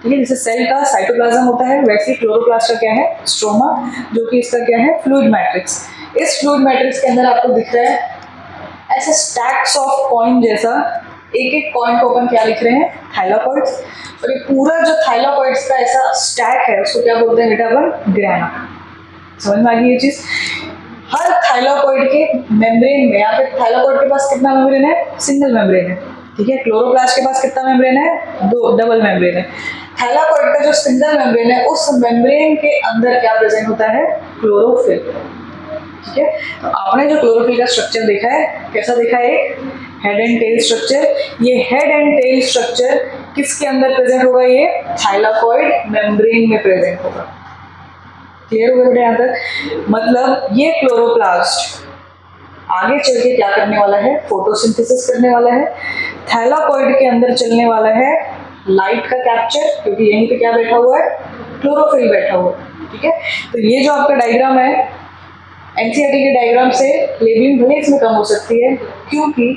ठीक है। जैसे सेल का साइटोप्लाज्म होता है वैसे ही क्लोरोप्लास्ट का क्या है? स्ट्रोमा, जो कि इसका क्या है? Fluid matrix. इस फ्लूइड मैट्रिक्स के अंदर आपको दिख रहा है ऐसे स्टैक्स ऑफ कॉइन जैसा। एक एक कॉइन को अपन क्या लिख रहे हैं? थाइलाकॉइड्स। और ये पूरा जो थाइलाकॉइड्स का ऐसा स्टैक है उसको क्या बोलते हैं बेटा? अपन ग्रैना। समझ में आ गई ये चीज? हर थाइलाकॉइड के मेम्ब्रेन में, यहाँ पे थाइलाकॉइड के पास कितना मेम्ब्रेन है? सिंगल मेम्ब्रेन है, ठीक है। क्लोरोप्लास्ट के पास कितना मेम्ब्रेन है? 2 डबल मेम्ब्रेन है। थाइलाकॉइड का जो सिंगल मेम्ब्रेन है उस मेम्ब्रेन के अंदर क्या प्रेजेंट होता है? क्लोरोफिल, ठीक है। तो आपने जो क्लोरोफिल का स्ट्रक्चर देखा है कैसा देखा है? Head and tail structure. ये हेड एंड टेल स्ट्रक्चर किसके अंदर प्रेजेंट होगा? ये थाइलाकॉइड मेम्ब्रेन में प्रेजेंट होगा। क्लियर हो गया बेटा यहाँ तक? मतलब ये क्लोरोप्लास्ट आगे चल के क्या करने वाला है? फोटोसिंथेसिस करने वाला है। थाइलाकॉइड के अंदर चलने वाला है लाइट का कैप्चर, क्योंकि यहीं पे क्या बैठा हुआ है? क्लोरोफिल बैठा हुआ है, ठीक है। तो ये जो आपका डायग्राम है एनसीईआरटी के डायग्राम से लेबलिंग भले इसमें कम हो सकती है क्योंकि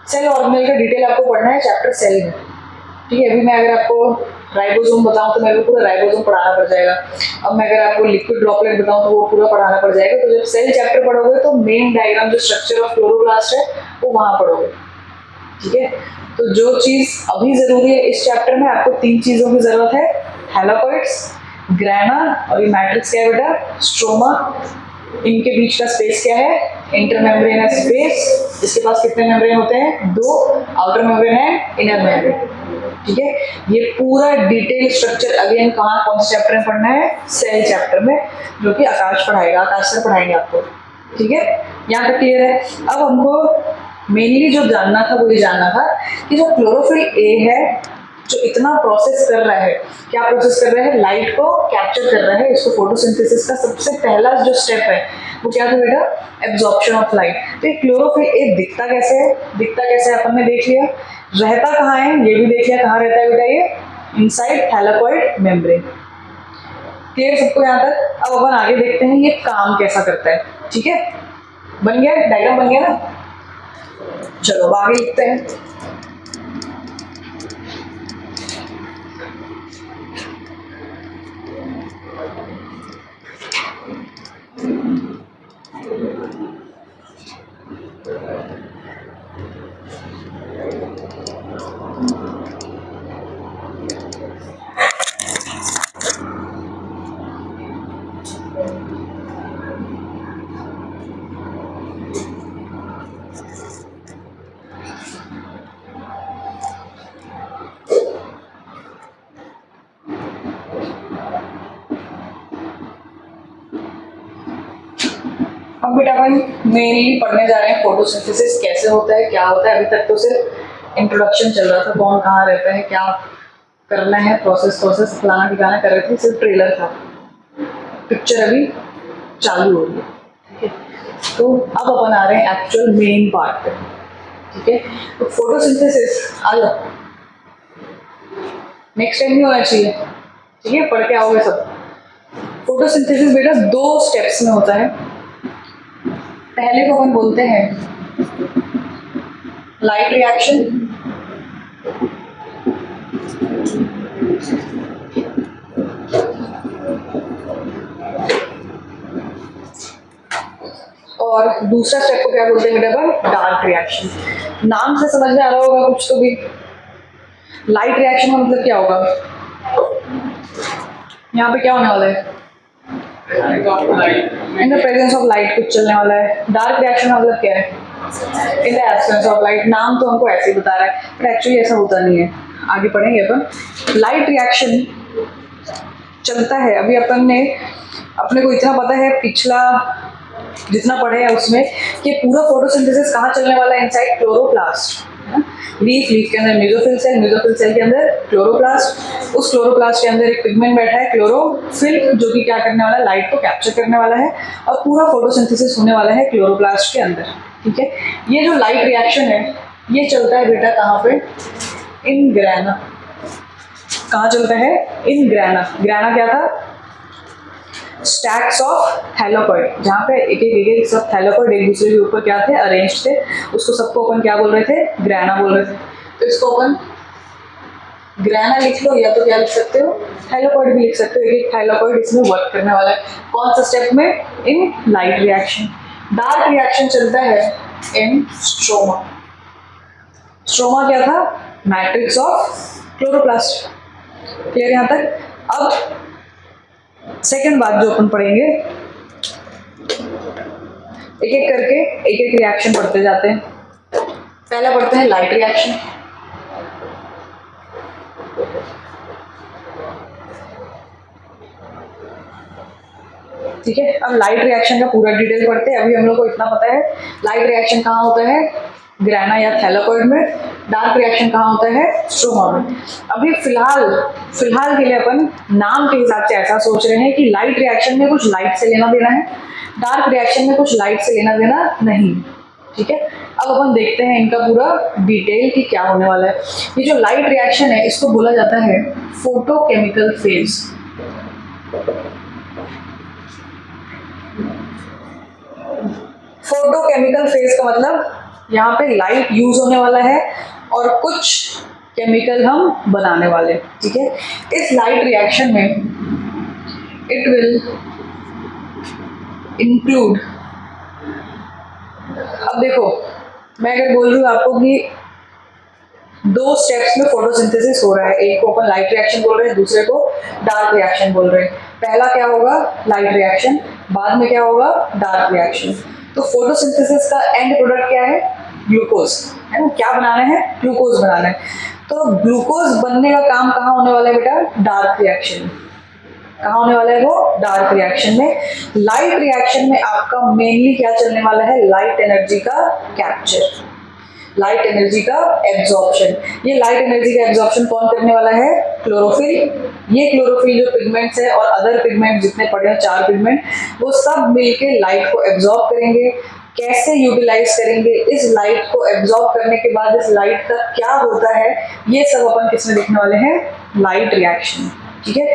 सेल ऑर्गेनेल का डिटेल आपको पढ़ना है चैप्टर सेल में, ठीक है। अभी मैं अगर आपको राइबोसोम बताऊं तो मेरे को पूरा राइबोसोम पढ़ाना पड़ जाएगा। अब मैं अगर आपको लिक्विड ड्रॉपलेट बताऊं तो वो पूरा पढ़ाना पड़ जाएगा। तो जब सेल चैप्टर पढ़ोगे तो मेन डायग्राम जो स्ट्रक्चर ऑफ क्लोरोप्लास्ट है वो वहां पढ़ोगे, ठीक है। तो जो चीज अभी जरूरी है इस चैप्टर में, आपको 3 चीजों की जरूरत है। थाइलाकॉइड्स, ग्रैना और ये मैट्रिक्स क्या है बेटा? स्ट्रोमा। इनके बीच का स्पेस क्या है? Intermembranous space. इसके पास कितने मेम्ब्रेन होते हैं? 2, आउटर मेम्ब्रेन है, इनर मेम्ब्रेन, ठीक है। ये पूरा डिटेल स्ट्रक्चर अगेन कहाँ कौन से चैप्टर में पढ़ना है? सेल चैप्टर में, जो कि आकाश पढ़ाएगा, आकाश सर पढ़ाएंगे आपको, ठीक है। यहाँ तक क्लियर है? अब हमको मेनली जो जानना था वो ये जानना था कि जो क्लोरोफिल ए है जो इतना प्रोसेस कर रहा है, क्या प्रोसेस कर रहा है, लाइट को कैप्चर कर रहा है, इसको फोटोसिंथेसिस का सबसे पहला जो स्टेप है वो क्या था बेटा, एब्जॉर्प्शन ऑफ लाइट। तो ये क्लोरोफिल ये दिखता कैसे है, अपन ने देख लिया, रहता कहाँ है ये भी देख लिया, कहाँ रहता है बेटा ये, इनसाइड थैलेकॉइड मेम्ब्रेन। क्लियर सबको यहाँ तक? अब अपन आगे देखते हैं ये काम कैसा करता है। ठीक है, बन गया डायग्राम, बन गया ना? चलो अब आगे लिखते हैं। अब बेटा अपन मेनली पढ़ने जा रहे हैं फोटोसिंथेसिस कैसे होता है, क्या होता है। अभी तक तो सिर्फ इंट्रोडक्शन चल रहा था, कौन कहाँ रहता है, क्या करना है, प्रोसेस फलाना ठिकाना कर रहे थे, सिर्फ ट्रेलर था। पिक्चर अभी चालू हो रही है। ठीक है, तो अब अपन आ रहे हैं एक्चुअल मेन पार्ट पे। ठीक है, तो फोटोसिंथेसिस आ जाओ, नेक्स्ट टाइम नहीं होना चाहिए। ठीक है, पढ़ के आओगे सब। फोटोसिंथेसिस बेटा 2 स्टेप्स में होता है। पहले को अपन बोलते हैं लाइट रिएक्शन, और दूसरा स्टेप को क्या बोलते हैं बेटा अपन, डार्क रिएक्शन। नाम से समझ में आ रहा होगा कुछ तो भी। लाइट रिएक्शन का मतलब क्या होगा, यहाँ पे क्या होने वाला है, in the presence of light कुछ चलने वाला है। डार्क रिएक्शन का मतलब क्या है, in the absence of light. नाम तो हमको ऐसे ही बता रहा है, बट एक्चुअली ऐसा होता नहीं है। आगे पढ़ेंगे अपन। लाइट रिएक्शन चलता है, अभी अपन ने अपने को इतना पता है पिछला जितना पढ़े हैं उसमें कि पूरा फोटोसिंथेसिस कहाँ चलने वाला है, इनसाइड क्लोरोप्लास्ट। लीफ के अंदर मेसोफिल सेल के अंदर क्लोरोप्लास्ट, उस क्लोरोप्लास्ट के अंदर एक पिगमेंट बैठा है क्लोरोफिल, जो कि क्या करने वाला है, लाइट को कैप्चर करने वाला है, और पूरा फोटोसिंथेसिस होने वाला है क्लोरोप्लास्ट के अंदर। ठीक है, ये जो लाइट रिएक्शन है ये चलता है बेटा कहाँ पे, इन ग्रैना। कहाँ चलता है, इन ग्रैना। ग्रैना क्या था, स्टैक्स ऑफ थैलेकॉइड, जहाँ पे एक सब थैलेकॉइड एक दूसरे के ऊपर क्या थे, अरेंज थे। उसको सबको अपन क्या बोल रहे थे, ग्रैना बोल रहे थे। तो इसको अपन ग्रैना लिख लो, या तो क्या लिख सकते हो, थैलेकॉइड भी लिख सकते हो। एक थैलेकॉइड इसमें वर्क करने वाला है। कौन सा स्टेप में, in light reaction. Dark reaction चलता है इन स्ट्रोमा। स्ट्रोमा क्या था, मैट्रिक्स ऑफ क्लोरोप्लास्ट। क्लियर यहाँ तक? अब सेकेंड बात जो अपन पढ़ेंगे, एक एक करके एक एक रिएक्शन पढ़ते जाते हैं। पहला पढ़ते हैं लाइट रिएक्शन। ठीक है, अब लाइट रिएक्शन का पूरा डिटेल पढ़ते हैं। अभी हम लोग को इतना पता है लाइट रिएक्शन कहाँ होता है, ग्रैना या थैलेकॉइड में। डार्क रिएक्शन कहाँ होता है, स्ट्रोमा में। अभी फिलहाल के लिए अपन नाम के हिसाब से ऐसा सोच रहे हैं कि लाइट रिएक्शन में कुछ लाइट से लेना देना है, डार्क रिएक्शन में कुछ लाइट से लेना देना नहीं। ठीक है, अब अपन देखते हैं इनका पूरा डिटेल कि क्या होने वाला है। ये जो लाइट रिएक्शन है इसको बोला जाता है फोटोकेमिकल फेज। फोटोकेमिकल फेज का मतलब यहाँ पे लाइट यूज होने वाला है और कुछ केमिकल हम बनाने वाले। ठीक है, इस लाइट रिएक्शन में इट विल इंक्लूड, अब देखो मैं अगर बोल रही हूँ आपको कि 2 स्टेप्स में फोटोसिंथेसिस हो रहा है, एक को अपन लाइट रिएक्शन बोल रहे हैं, दूसरे को डार्क रिएक्शन बोल रहे हैं। पहला क्या होगा, लाइट रिएक्शन, बाद में क्या होगा, डार्क रिएक्शन। तो फोटोसिंथेसिस का एंड प्रोडक्ट क्या है, ग्लूकोज, है ना। क्या बनाना है, ग्लूकोज बनाना है। तो ग्लूकोज बनने का काम कहाँ होने वाला है बेटा, डार्क रिएक्शन। कहाँ होने वाला है वो, डार्क रिएक्शन में। लाइट रिएक्शन में आपका मेनली क्या चलने वाला है, लाइट एनर्जी का कैप्चर। लाइट एनर्जी का एब्जॉर्प्शन। ये लाइट एनर्जी का एब्जॉर्प्शन कौन करने वाला है? क्लोरोफिल। ये क्लोरोफिल जो पिगमेंट्स है और अदर पिगमेंट जितने पड़े हैं 4 पिगमेंट, वो सब मिलके लाइट को एब्जॉर्ब करेंगे। कैसे यूटिलाइज करेंगे, इस लाइट को एब्जॉर्ब करने के बाद इस लाइट का क्या होता है, ये सब अपन किसमें देखने वाले हैं? Light reaction. ठीक है,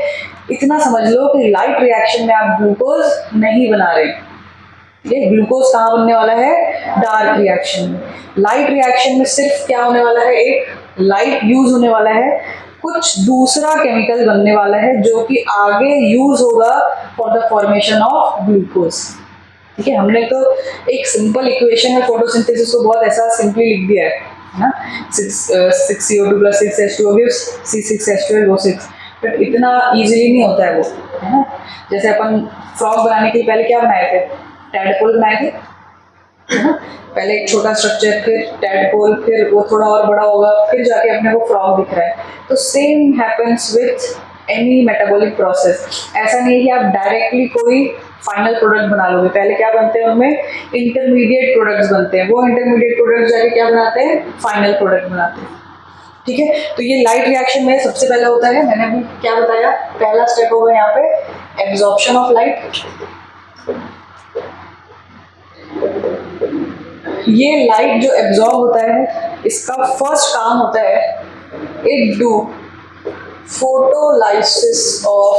इतना समझ लो कि लाइट रिएक्शन में आप ग्लूकोज नहीं बना रहे। ये ग्लूकोज कहाँ बनने वाला है? डार्क रिएक्शन में। लाइट रिएक्शन में सिर्फ क्या होने वाला है? एक लाइट यूज होने वाला है, कुछ दूसरा केमिकल बनने वाला है जो कि आगे यूज होगा for the formation of glucose. ठीक है, हमने तो एक सिंपल इक्वेशन है फोटोसिंथेसिस को बहुत ऐसा सिंपली लिख दिया है ना, 6CO2 + 6H2O gives C6H12O6, but इतना इजीली नहीं होता है वो, है ना। जैसे अपन फ्रॉग बनाने के लिए पहले क्या बनाए थे? टैडपोल बनाए थे, है ना। पहले एक छोटा स्ट्रक्चर, फिर टैडपोल, फिर वो थोड़ा और बड़ा होगा, फिर जाके अपने को फ्रॉग दिख रहा है। तो same happens with any metabolic process. ऐसा नहीं है कि आप डायरेक्टली कोई फाइनल प्रोडक्ट बना लोगे। पहले क्या बनते हैं उनमें? इंटरमीडिएट प्रोडक्ट्स बनते हैं। वो इंटरमीडिएट प्रोडक्ट जाके क्या बनाते हैं? फाइनल प्रोडक्ट बनाते हैं। ठीक है, तो ये लाइट रिएक्शन में सबसे पहले होता है, मैंने अभी क्या बताया, पहला स्टेप होगा यहाँ पे एब्जॉर्प्शन ऑफ लाइट। ये लाइट जो एब्जॉर्ब होता है, इसका फर्स्ट काम होता है it do photolysis of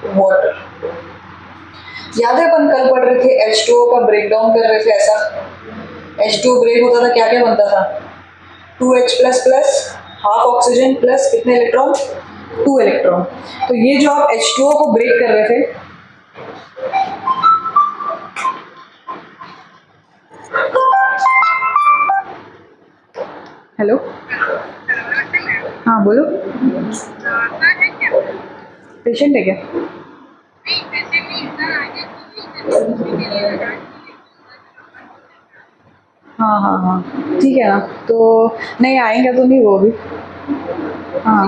water. याद है अपन कल पढ़ रहे थे H2O का ब्रेकडाउन कर रहे थे, ऐसा H2O ब्रेक होता था, क्या क्या बनता था? 2H++ हाफ ऑक्सीजन प्लस कितने इलेक्ट्रॉन? 2 इलेक्ट्रॉन। तो ये जो आप H2O को ब्रेक कर रहे थे, हेलो, हाँ बोलो, पेशेंट है क्या? हाँ हाँ हाँ, ठीक है ना, तो नहीं आएंगे तो नहीं वो भी। हाँ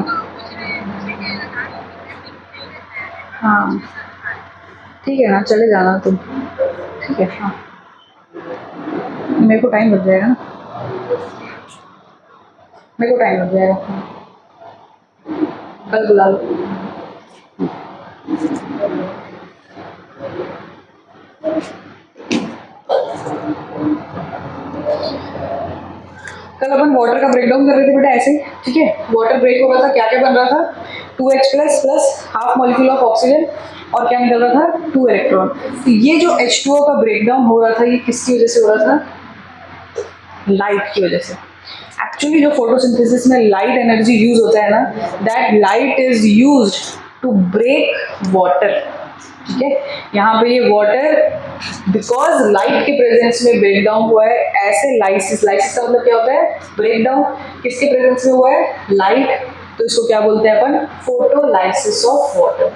हाँ, ठीक है ना, चले जाना तुम। ठीक है, हाँ, मेरे को टाइम लग जाएगा ना, मेरे को टाइम लग जाएगा, कल बुला लो। कल अपन वाटर का ब्रेकडाउन कर रहे थे बेटा, ऐसे ही। ठीक है, वाटर ब्रेक हो रहा था, क्या क्या बन रहा था? 2H+ plus half molecule of oxygen, और क्या निकल रहा था? 2 इलेक्ट्रॉन। तो ये जो H2O का ब्रेकडाउन हो रहा था, ये किसकी वजह से हो रहा था? लाइट की वजह से। एक्चुअली जो फोटोसिंथेसिस में लाइट एनर्जी यूज होता है ना, that light is used to break water. ठीक है, यहाँ पे ये वाटर बिकॉज लाइट के प्रेजेंस में ब्रेक डाउन हुआ है, ऐसे लाइसिस, लाइसिस का मतलब क्या होता है? Break down. किसके प्रेजेंस में हुआ है? लाइट। तो इसको क्या बोलते हैं अपन? Photolysis of water.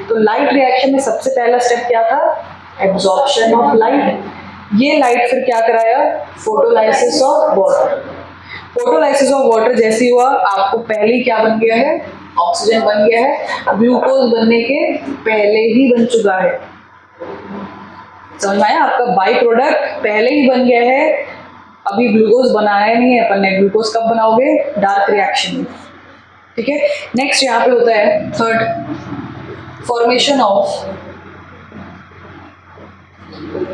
तो लाइट रिएक्शन में सबसे पहला स्टेप क्या था? Absorption of light. ये लाइट फिर क्या कराया? Photolysis of water. Photolysis of water जैसे हुआ, आपको पहले ही क्या बन गया है? ऑक्सीजन बन गया है, ग्लूकोज बनने के पहले ही बन चुका है। समझ में आया? आपका बाई प्रोडक्ट पहले ही बन गया है, अभी ग्लूकोज बनाया नहीं है अपन ने। ग्लूकोज कब बनाओगे? डार्क रिएक्शन में। ठीक है, नेक्स्ट यहाँ पे होता है third, formation of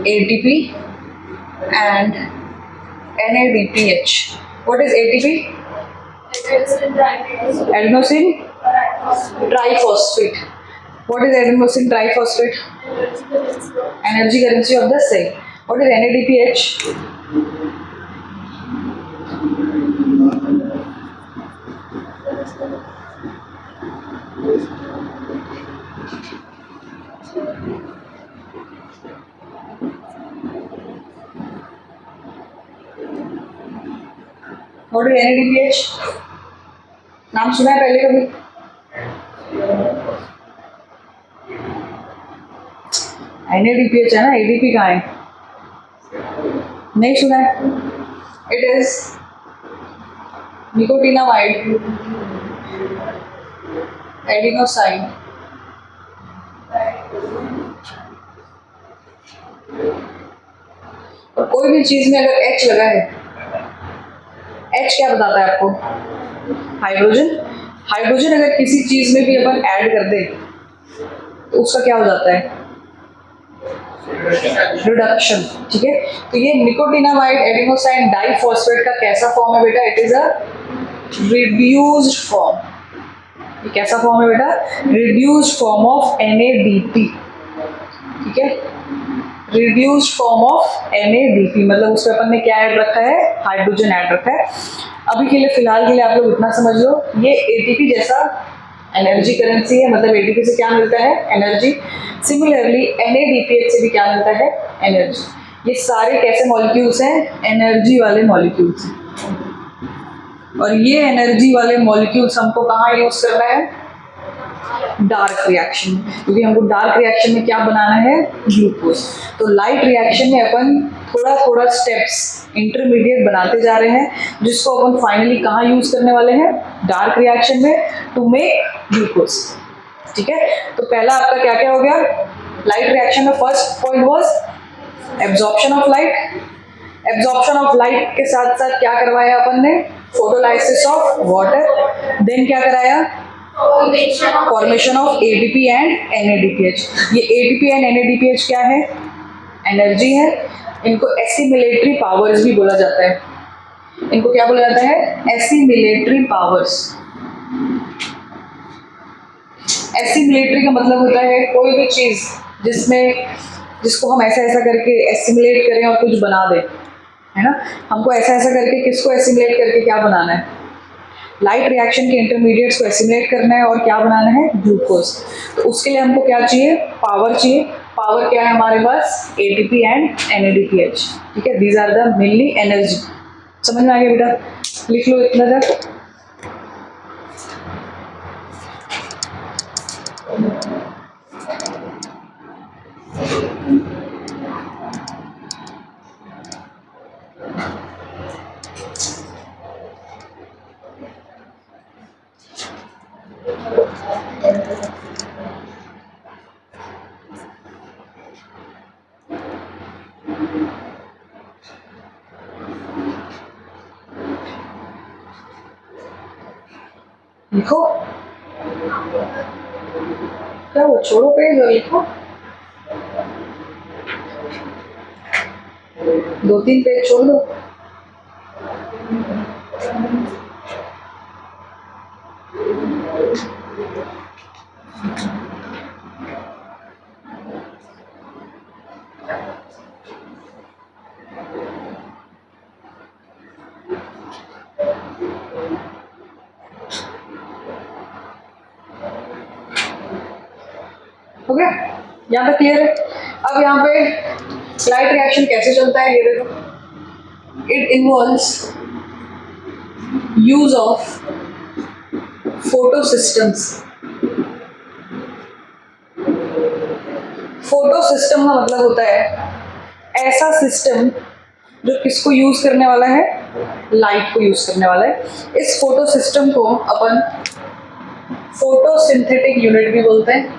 ATP and NADPH. What is ATP? Adenosine triphosphate. What is adenosine triphosphate? Energy currency of the cell. What is NADPH? What is NADPH? नाम सुना है पहले कभी? NADPH है ना, ADP कहाँ है? नहीं सुना है? It is nicotinamide adenosine और कोई भी चीज में अगर H लगा है H क्या बताता है आपको? हाइड्रोजन। हाइड्रोजन अगर किसी चीज में भी अपन ऐड कर दें तो उसका क्या हो जाता है? रिडक्शन। ठीक है, तो ये निकोटिनामाइड एडेनोसाइन डाइफॉस्फेट का कैसा फॉर्म है बेटा? It is a reduced form. ये कैसा फॉर्म है बेटा? Reduced form of NADP। ठीक है, रिड्यूस्ड फॉर्म ऑफ NADP, मतलब उसमें अपन ने क्या ऐड रखा है? हाइड्रोजन ऐड रखा है। अभी के लिए फिलहाल के लिए आप लोग इतना समझ लो, ये ATP जैसा एनर्जी करेंसी है, मतलब ATP से क्या मिलता है? एनर्जी। सिमिलरली NADPH से भी क्या मिलता है? एनर्जी। ये सारे कैसे मॉलिक्यूल्स हैं? एनर्जी वाले मॉलिक्यूल्स हैं। और ये एनर्जी वाले मॉलिक्यूल्स हमको कहाँ यूज करना है? डार्क रिएक्शन, क्योंकि हमको डार्क रिएक्शन में क्या बनाना है? ग्लूकोज। तो लाइट रिएक्शन में अपन थोड़ा थोड़ा स्टेप्स इंटरमीडिएट बनाते जा रहे हैं, जिसको अपन फाइनली कहाँ यूज करने वाले हैं? डार्क रिएक्शन में, टू मेक ग्लूकोज। ठीक है, तो पहला आपका क्या क्या हो गया? लाइट रिएक्शन में first point was absorption of light. Absorption of light के साथ साथ क्या करवाया अपन ने? Photolysis of water. देन क्या कराया? Formation of ATP and NADPH। ये ATP एंड NADPH क्या है? एनर्जी है। इनको एसिमिलेटरी पावर्स भी बोला जाता है। इनको क्या बोला जाता है? Assimilatory powers. एसिमिलेटरी का मतलब होता है कोई भी चीज जिसको हम ऐसा ऐसा करके एसिमिलेट करें और कुछ बना दें, है ना? हमको ऐसा ऐसा करके किसको एसिमिलेट करके क्या बनाना है? लाइट रिएक्शन के इंटरमीडिएट्स को एसिमिलेट करना है और क्या बनाना है? ग्लूकोज। तो उसके लिए हमको क्या चाहिए? पावर चाहिए। पावर क्या है हमारे पास? ATP and NADPH। ठीक है, these are the mainly energy. समझ में आ गया बेटा? लिख लो इतना तक। लिखो, क्या वो छोड़ो पेज और लिखो। 2-3 पेज छोड़ दो। हो गया? यहाँ पे क्लियर है? अब यहाँ पे लाइट रिएक्शन कैसे चलता है ये देखो। It involves use of photo systems. Photo system का मतलब होता है ऐसा सिस्टम जो किसको यूज करने वाला है? लाइट को यूज करने वाला है। इस फोटो सिस्टम को अपन फोटोसिंथेटिक यूनिट भी बोलते हैं।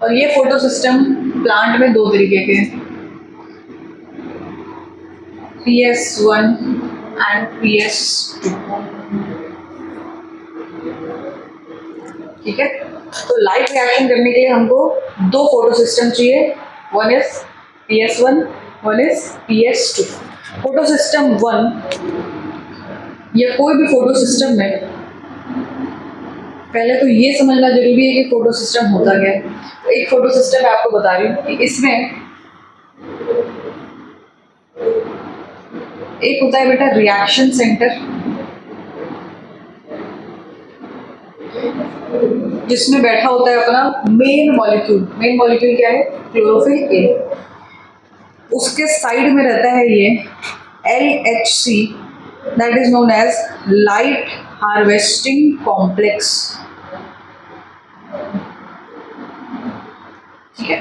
और ये फोटो सिस्टम प्लांट में 2 तरीके के हैं, PS1 एंड PS2। ठीक है, तो लाइट रिएक्शन करने के लिए हमको 2 फोटो सिस्टम चाहिए। One is PS1, one is PS2। Photo system 1 या कोई भी फोटो सिस्टम में पहले तो ये समझना जरूरी है कि फोटो सिस्टम होता क्या है। तो एक फोटो सिस्टम मैं आपको बता रही हूँ कि इसमें एक होता है बेटा रिएक्शन सेंटर, जिसमें बैठा होता है अपना मेन मॉलिक्यूल। मेन मॉलिक्यूल क्या है? Chlorophyll A। उसके साइड में रहता है ये LHC, that is known as light harvesting complex. ठीक है,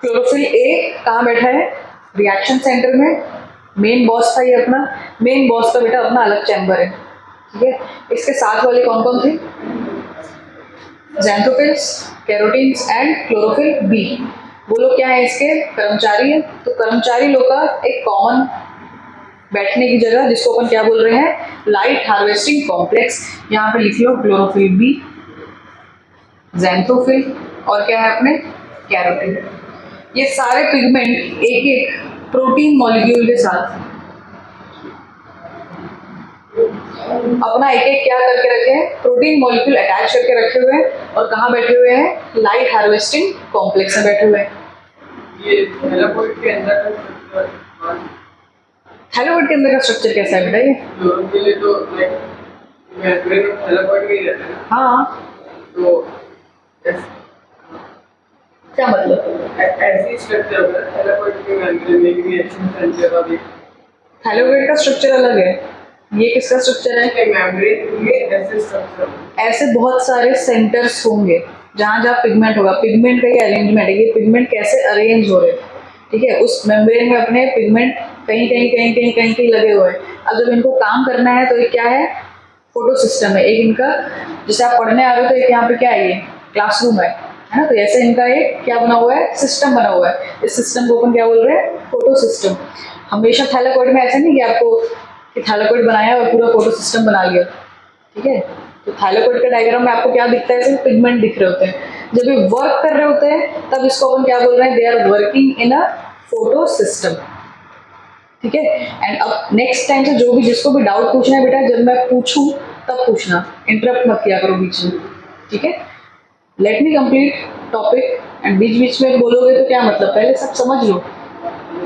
क्लोरोफिल A कहाँ बैठा है? रिएक्शन सेंटर में। मेन बॉस था ये अपना। मेन बॉस का बेटा अपना अलग चैम्बर है। ठीक है, इसके साथ वाले कौन कौन थे? ज़ैंथोफिल्स, कैरोटीन्स एंड क्लोरोफिल B। वो लोग क्या है, इसके कर्मचारी है। तो कर्मचारी लोग का एक कॉमन बैठने की जगह, जिसको अपन क्या बोल रहे हैं, लाइट हार्वेस्टिंग कॉम्प्लेक्स। यहाँ पे लिख लो क्लोरोफिल बी, ज़ैंथोफिल और क्या है अपने कैरोटीन। ये सारे पिगमेंट एक एक प्रोटीन मॉलिक्यूल के साथ अपना एक एक क्या करके रखे हैं, प्रोटीन मॉलिक्यूल अटैच करके रखे हुए हैं। और कहाँ बैठे हुए हैं, लाइट हार्वेस्टिंग कॉम्प्लेक्स में बैठे हुए हैं। ये थैलाकोइड के अंदर का स्ट्रक्चर, थैलाकोइड के अंदर का स्ट्रक्चर कैसा है बेटा ये? के लिए तो लाइक मेम्ब्रेन ऑफ थैलाकोइड में ही रहता है ना, हाँ, तो क्या मतलब? ऐसी स्ट्रक्चर होगा थैलाकोइड के मेम्ब्रेन में भी एक्शन सेंटर का भी थैलाकोइड का स्ट्रक्चर अलग है, ये किसका स्ट्रक्चर है? के मेम्ब्रेन में ऐसे स्ट्रक्चर। ऐसे बहुत सारे सेंटर्स होंगे जहाँ जहाँ पिगमेंट होगा। पिगमेंट का ही अरेंजमेंट है, ये पिगमेंट कैसे अरेंज हो रहे हैं, ठीक है। उस मेम्ब्रेन में अपने पिगमेंट कहीं कहीं कहीं कहीं कहीं कहीं लगे हुए हैं। अब जब इनको काम करना है तो ये क्या है, फोटो सिस्टम है एक इनका। जैसे आप पढ़ने आ रहे हो तो एक यहाँ पे क्या है, ये क्लासरूम है ना। तो ऐसे इनका एक क्या बना हुआ है, सिस्टम बना हुआ है। इस सिस्टम को अपन क्या बोल रहे हैं, फोटो सिस्टम। हमेशा थैलाकोइड में ऐसा नहीं कि आपको कि थैलाकोइड बनाया और पूरा फोटो सिस्टम बना लिया, ठीक है। तो थैलाकोइड का डायग्राम में आपको क्या दिखता है, सिर्फ पिगमेंट दिख रहे होते हैं। जब ये वर्क कर रहे होते हैं तब इसको अपन क्या बोल रहे हैं, they are working in a photosystem, ठीक है। एंड अब नेक्स्ट टाइम से जो भी जिसको भी डाउट पूछना है बेटा, जब मैं पूछूं तब पूछना, इंटरप्ट मत किया करो बीच में, ठीक है। Let me complete topic, and बीच बीच में बोलोगे तो क्या मतलब, पहले सब समझ लो।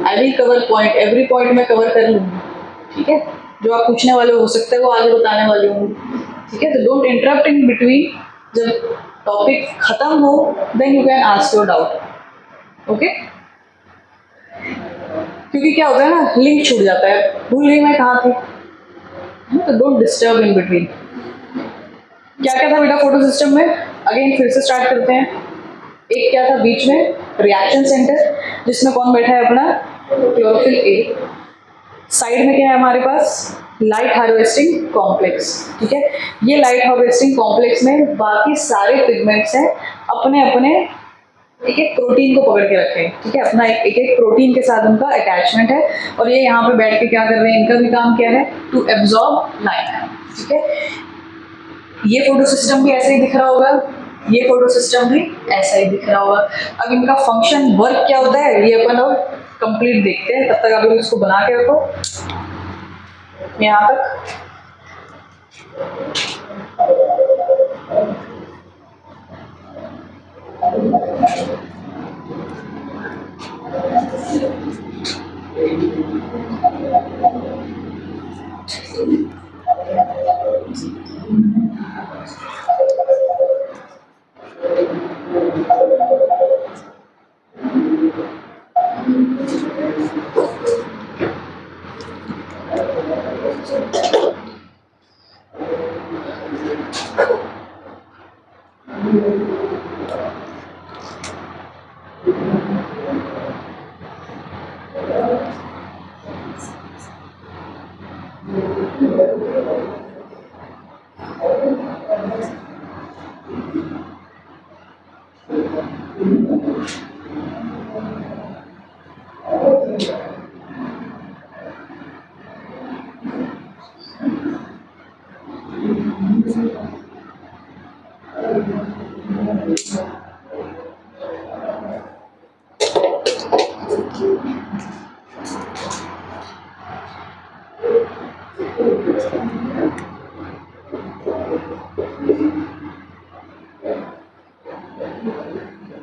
I will cover point, every point में कवर कर लूँगी, ठीक है। जो आप पूछने वाले हो सकता है वो आगे बताने वाले होंगे, ठीक है। तो डोंट इंटरप्ट इन बिटवीन, जब टॉपिक खत्म हो then you can ask your doubt, okay. क्योंकि क्या होता है ना, लिंक छूट जाता है, भूल गई मैं कहाँ थी, तो डोंट डिस्टर्ब इन बिटवीन। क्या क्या था बेटा फोटो सिस्टम में, अगेन फिर से स्टार्ट करते हैं। एक क्या था बीच में, रिएक्शन सेंटर, जिसमें कौन बैठा है अपना, क्लोरोफिल ए। साइड में क्या है हमारे पास, लाइट हार्वेस्टिंग कॉम्प्लेक्स, ठीक है। ये लाइट हार्वेस्टिंग कॉम्प्लेक्स में बाकी सारे पिगमेंट्स हैं, अपने अपने एक एक प्रोटीन को पकड़ के रखे हैं, ठीक है। अपना एक एक प्रोटीन के साथ उनका अटैचमेंट है। और ये यहाँ पे बैठ के क्या कर रहे हैं, इनका भी काम क्या है, टू एब्जॉर्ब लाइट, ठीक है। ये फोटो सिस्टम भी ऐसे ही दिख रहा होगा, ये फोटो सिस्टम भी ऐसा ही दिख रहा होगा। अब इनका फंक्शन वर्क क्या होता है ये अपन अब कंप्लीट देखते हैं। तब तक आप लोग इसको बना के रखो यहाँ तक।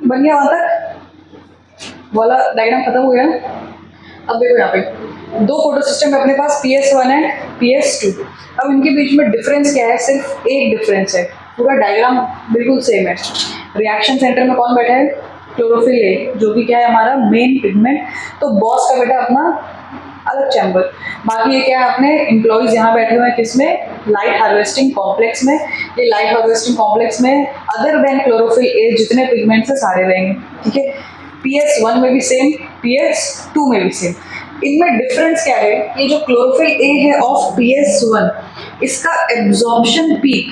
बन गया वहां तक वाला डायग्राम खत्म हो गया। अब देखो यहाँ पे दो फोटो सिस्टम है अपने पास, PS1 है PS2। अब इनके बीच में डिफरेंस क्या है, सिर्फ एक डिफरेंस है, पूरा डायग्राम बिल्कुल सेम है। रिएक्शन सेंटर में कौन बैठा है, क्लोरोफिल ए, जो कि क्या है हमारा मेन पिगमेंट। तो बॉस का बेटा अपना अलग चैम्बर। बाकी ये क्या है, अपने एम्प्लॉयज यहाँ बैठे हुए हैं किसमें, लाइट हार्वेस्टिंग कॉम्प्लेक्स में। ये लाइट हार्वेस्टिंग कॉम्प्लेक्स में अदर देन क्लोरोफिल ए जितने पिगमेंट्स है सारे रहेंगे, ठीक है। PS1 में भी सेम, PS2 में भी सेम। इनमें डिफरेंस क्या है, ये जो क्लोरोफिल ए है ऑफ PS1, इसका एब्जॉर्प्शन पीक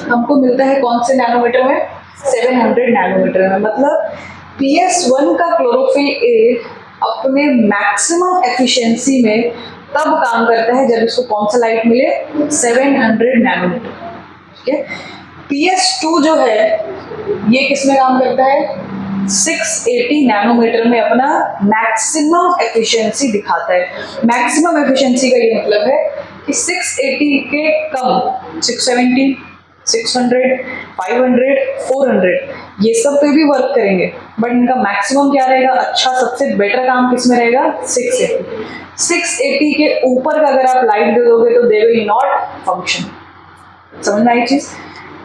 हमको मिलता है कौन से नैनोमीटर में, 700 नैनोमीटर में। मतलब PS1 का क्लोरोफिल ए अपने मैक्सिमम एफिशिएंसी में तब काम करता है जब इसको कौन सा लाइट मिले, 700 नैनोमीटर। ठीक है। PS2 जो है ये किसमें काम करता है, 680 नैनोमीटर में अपना मैक्सिमम एफिशिएंसी दिखाता है। मैक्सिमम एफिशिएंसी का ये मतलब है कि 680 के कम 670, 600, 500, 400 ये सब पे भी वर्क करेंगे, बट इनका मैक्सिमम क्या रहेगा, अच्छा सबसे बेटर काम किस में रहेगा, 680। 680 के ऊपर का अगर आप लाइट दे दोगे तो दे विल नॉट फंक्शन। समझ में आई चीज।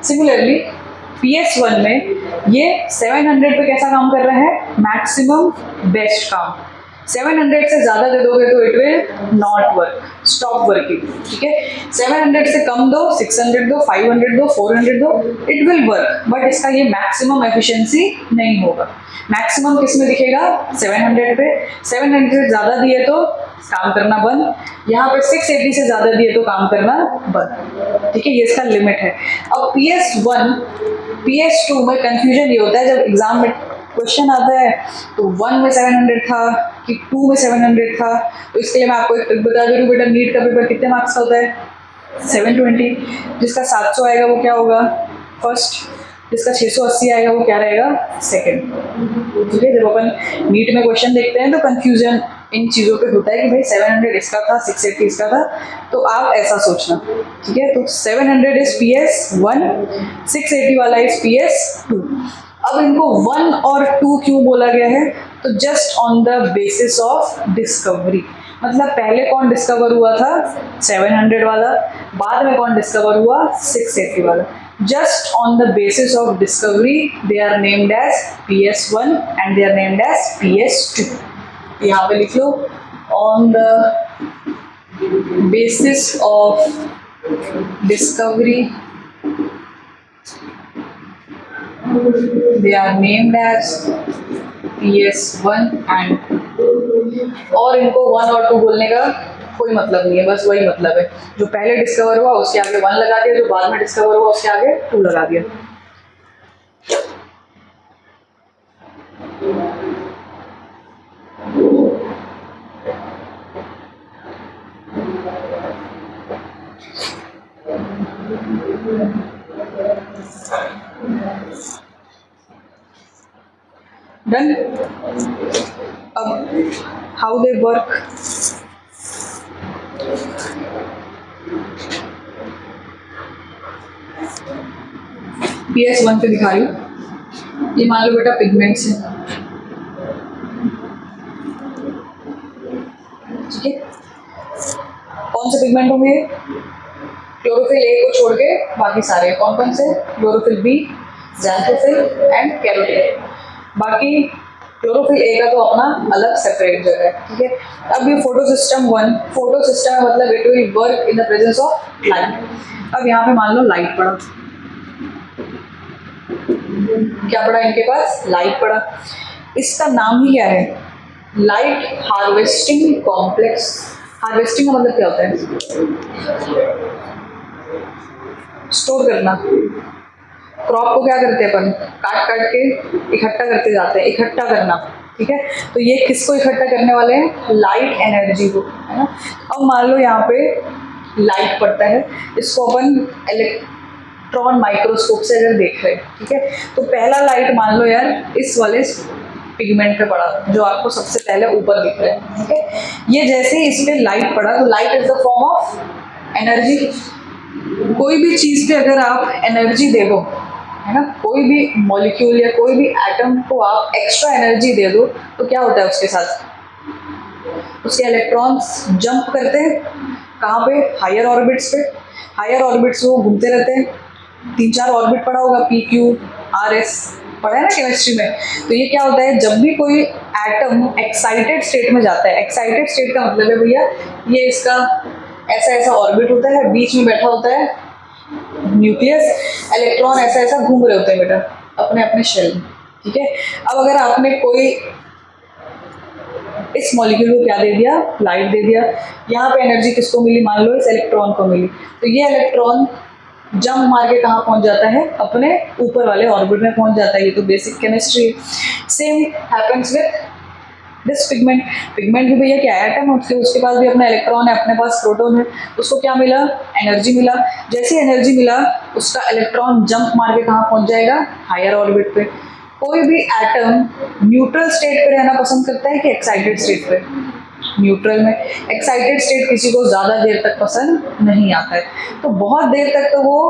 सिमिलरली PS1 में ये 700 पे कैसा काम कर रहा है, मैक्सिमम बेस्ट काम। 700 से ज्यादा दे दोगे तो it will not work, stop working. ठीक है। 700 से कम दो, 600 दो, 500 दो, 400 दो, इट विल वर्क, बट इसका ये मैक्सिमम एफिशिएंसी नहीं होगा। मैक्सिमम किस में दिखेगा, 700 पे। 700 से ज्यादा दिए तो काम करना बंद, यहाँ पर 680 से ज्यादा दिए तो काम करना बंद। ठीक है, ये इसका लिमिट है। अब PS1 PS2 में कंफ्यूजन ये होता है जब एग्जाम में क्वेश्चन आता है तो 1 में 700 था कि 2 में 700 था, तो इसके लिए मैं आपको एक ट्रिक बता दे रही हूँ बेटा, नीट का पेपर कितने मार्क्स का होता है, 720। जिसका 700 आएगा वो क्या होगा, फर्स्ट। जिसका 680 आएगा वो क्या रहेगा, सेकंड। ठीक है। जब अपन नीट में क्वेश्चन देखते हैं तो कंफ्यूजन इन चीज़ों पे होता है कि भाई 700 इसका था, 680 इसका था, तो आप ऐसा सोचना। ठीक है। तो 700 इज PS1, 680 वाला इज PS2। अब इनको 1 और 2 क्यों बोला गया है, तो just on the basis of discovery. मतलब पहले कौन डिस्कवर हुआ था, 700 वाला, बाद में कौन डिस्कवर हुआ, 680 वाला। Just on the basis of discovery they are named as PS1 and they are named as PS2। यहाँ पे लिख लो, on the basis of discovery they are named as PS1 and 2। और इनको 1 और 2 बोलने का कोई मतलब नहीं है, बस वही मतलब है, जो पहले डिस्कवर हुआ उसके आगे 1 लगा दिया, जो बाद में डिस्कवर हुआ उसके आगे 2 लगा दिया। डन। अब हाउ दे वर्क, PS1 पे दिखा रही हूँ। ये मान लो बेटा पिगमेंट्स है। ठीक है। कौन से पिगमेंट होंगे, क्लोरोफिल ए को छोड़ के बाकी सारे। कौन कौन से, chlorophyll B, xanthophyll and carotene. बाकी क्लोरोफिल ए का तो अपना अलग सेपरेट जगह है। ठीक है। अब ये फोटो सिस्टम 1, फोटो सिस्टम है मतलब it will work in the presence of light. अब यहाँ पे मान लो लाइट पड़ा, क्या पड़ा इनके पास, लाइट पड़ा। इसका नाम ही क्या है, लाइट हार्वेस्टिंग कॉम्प्लेक्स। हार्वेस्टिंग का मतलब क्या होता है, स्टोर करना। क्रॉप को क्या करते हैं अपन, काट काट के इकट्ठा करते जाते हैं, इकट्ठा करना। ठीक है। तो ये किसको इकट्ठा करने वाले हैं, लाइट एनर्जी को, है ना। अब मान लो यहाँ पे लाइट पड़ता है, इसको अपन इलेक्ट्रॉन माइक्रोस्कोप से अगर देख रहे हैं, ठीक है, तो पहला लाइट मान लो यार इस वाले पिगमेंट पे पड़ा जो आपको सबसे पहले ऊपर दिख रहा है। ठीक है। ये जैसे ही इस पे लाइट पड़ा तो light is the form of energy. कोई भी चीज पे अगर आप एनर्जी दे दो, है ना, कोई भी मॉलिक्यूल या कोई भी एटम को आप एक्स्ट्रा एनर्जी दे दो तो क्या होता है उसके साथ, उसके इलेक्ट्रॉन्स जंप करते हैं कहाँ पे, हायर ऑर्बिट्स पे। हायर ऑर्बिट्स वो घूमते रहते हैं, 3-4 ऑर्बिट पढ़ा होगा, PQ RS पढ़ा है ना केमिस्ट्री में। तो ये क्या होता है, जब भी कोई एटम एक्साइटेड स्टेट में जाता है, एक्साइटेड स्टेट का मतलब है भैया ये इसका ऐसा ऐसा ऑर्बिट होता है, बीच में बैठा होता है न्यूक्लियस, इलेक्ट्रॉन ऐसा ऐसा घूम रहे होते हैं बेटा अपने अपने शेल में। ठीक है। अब अगर आपने कोई इस मॉलिक्यूल को क्या दे दिया, लाइट दे दिया, यहाँ पे एनर्जी किसको मिली, मान लो इस इलेक्ट्रॉन को मिली, तो ये इलेक्ट्रॉन जंप मार के कहाँ पहुंच जाता है, अपने ऊपर वाले ऑर्बिट में पहुंच जाता है। ये तो बेसिक केमिस्ट्री है। Same happens with this pigment. Pigment भी भैया क्या है, एटम, उसके पास भी अपना इलेक्ट्रॉन है, अपने पास प्रोटॉन है, उसको क्या मिला, एनर्जी मिला। जैसे एनर्जी मिला उसका इलेक्ट्रॉन जंप मार के कहाँ पहुंच जाएगा, हायर ऑर्बिट पे। कोई भी एटम न्यूट्रल स्टेट पे रहना पसंद करता है कि एक्साइटेड स्टेट पे, न्यूट्रल में। एक्साइटेड स्टेट किसी को ज़्यादा देर तक पसंद नहीं आता है, तो बहुत देर तक तो वो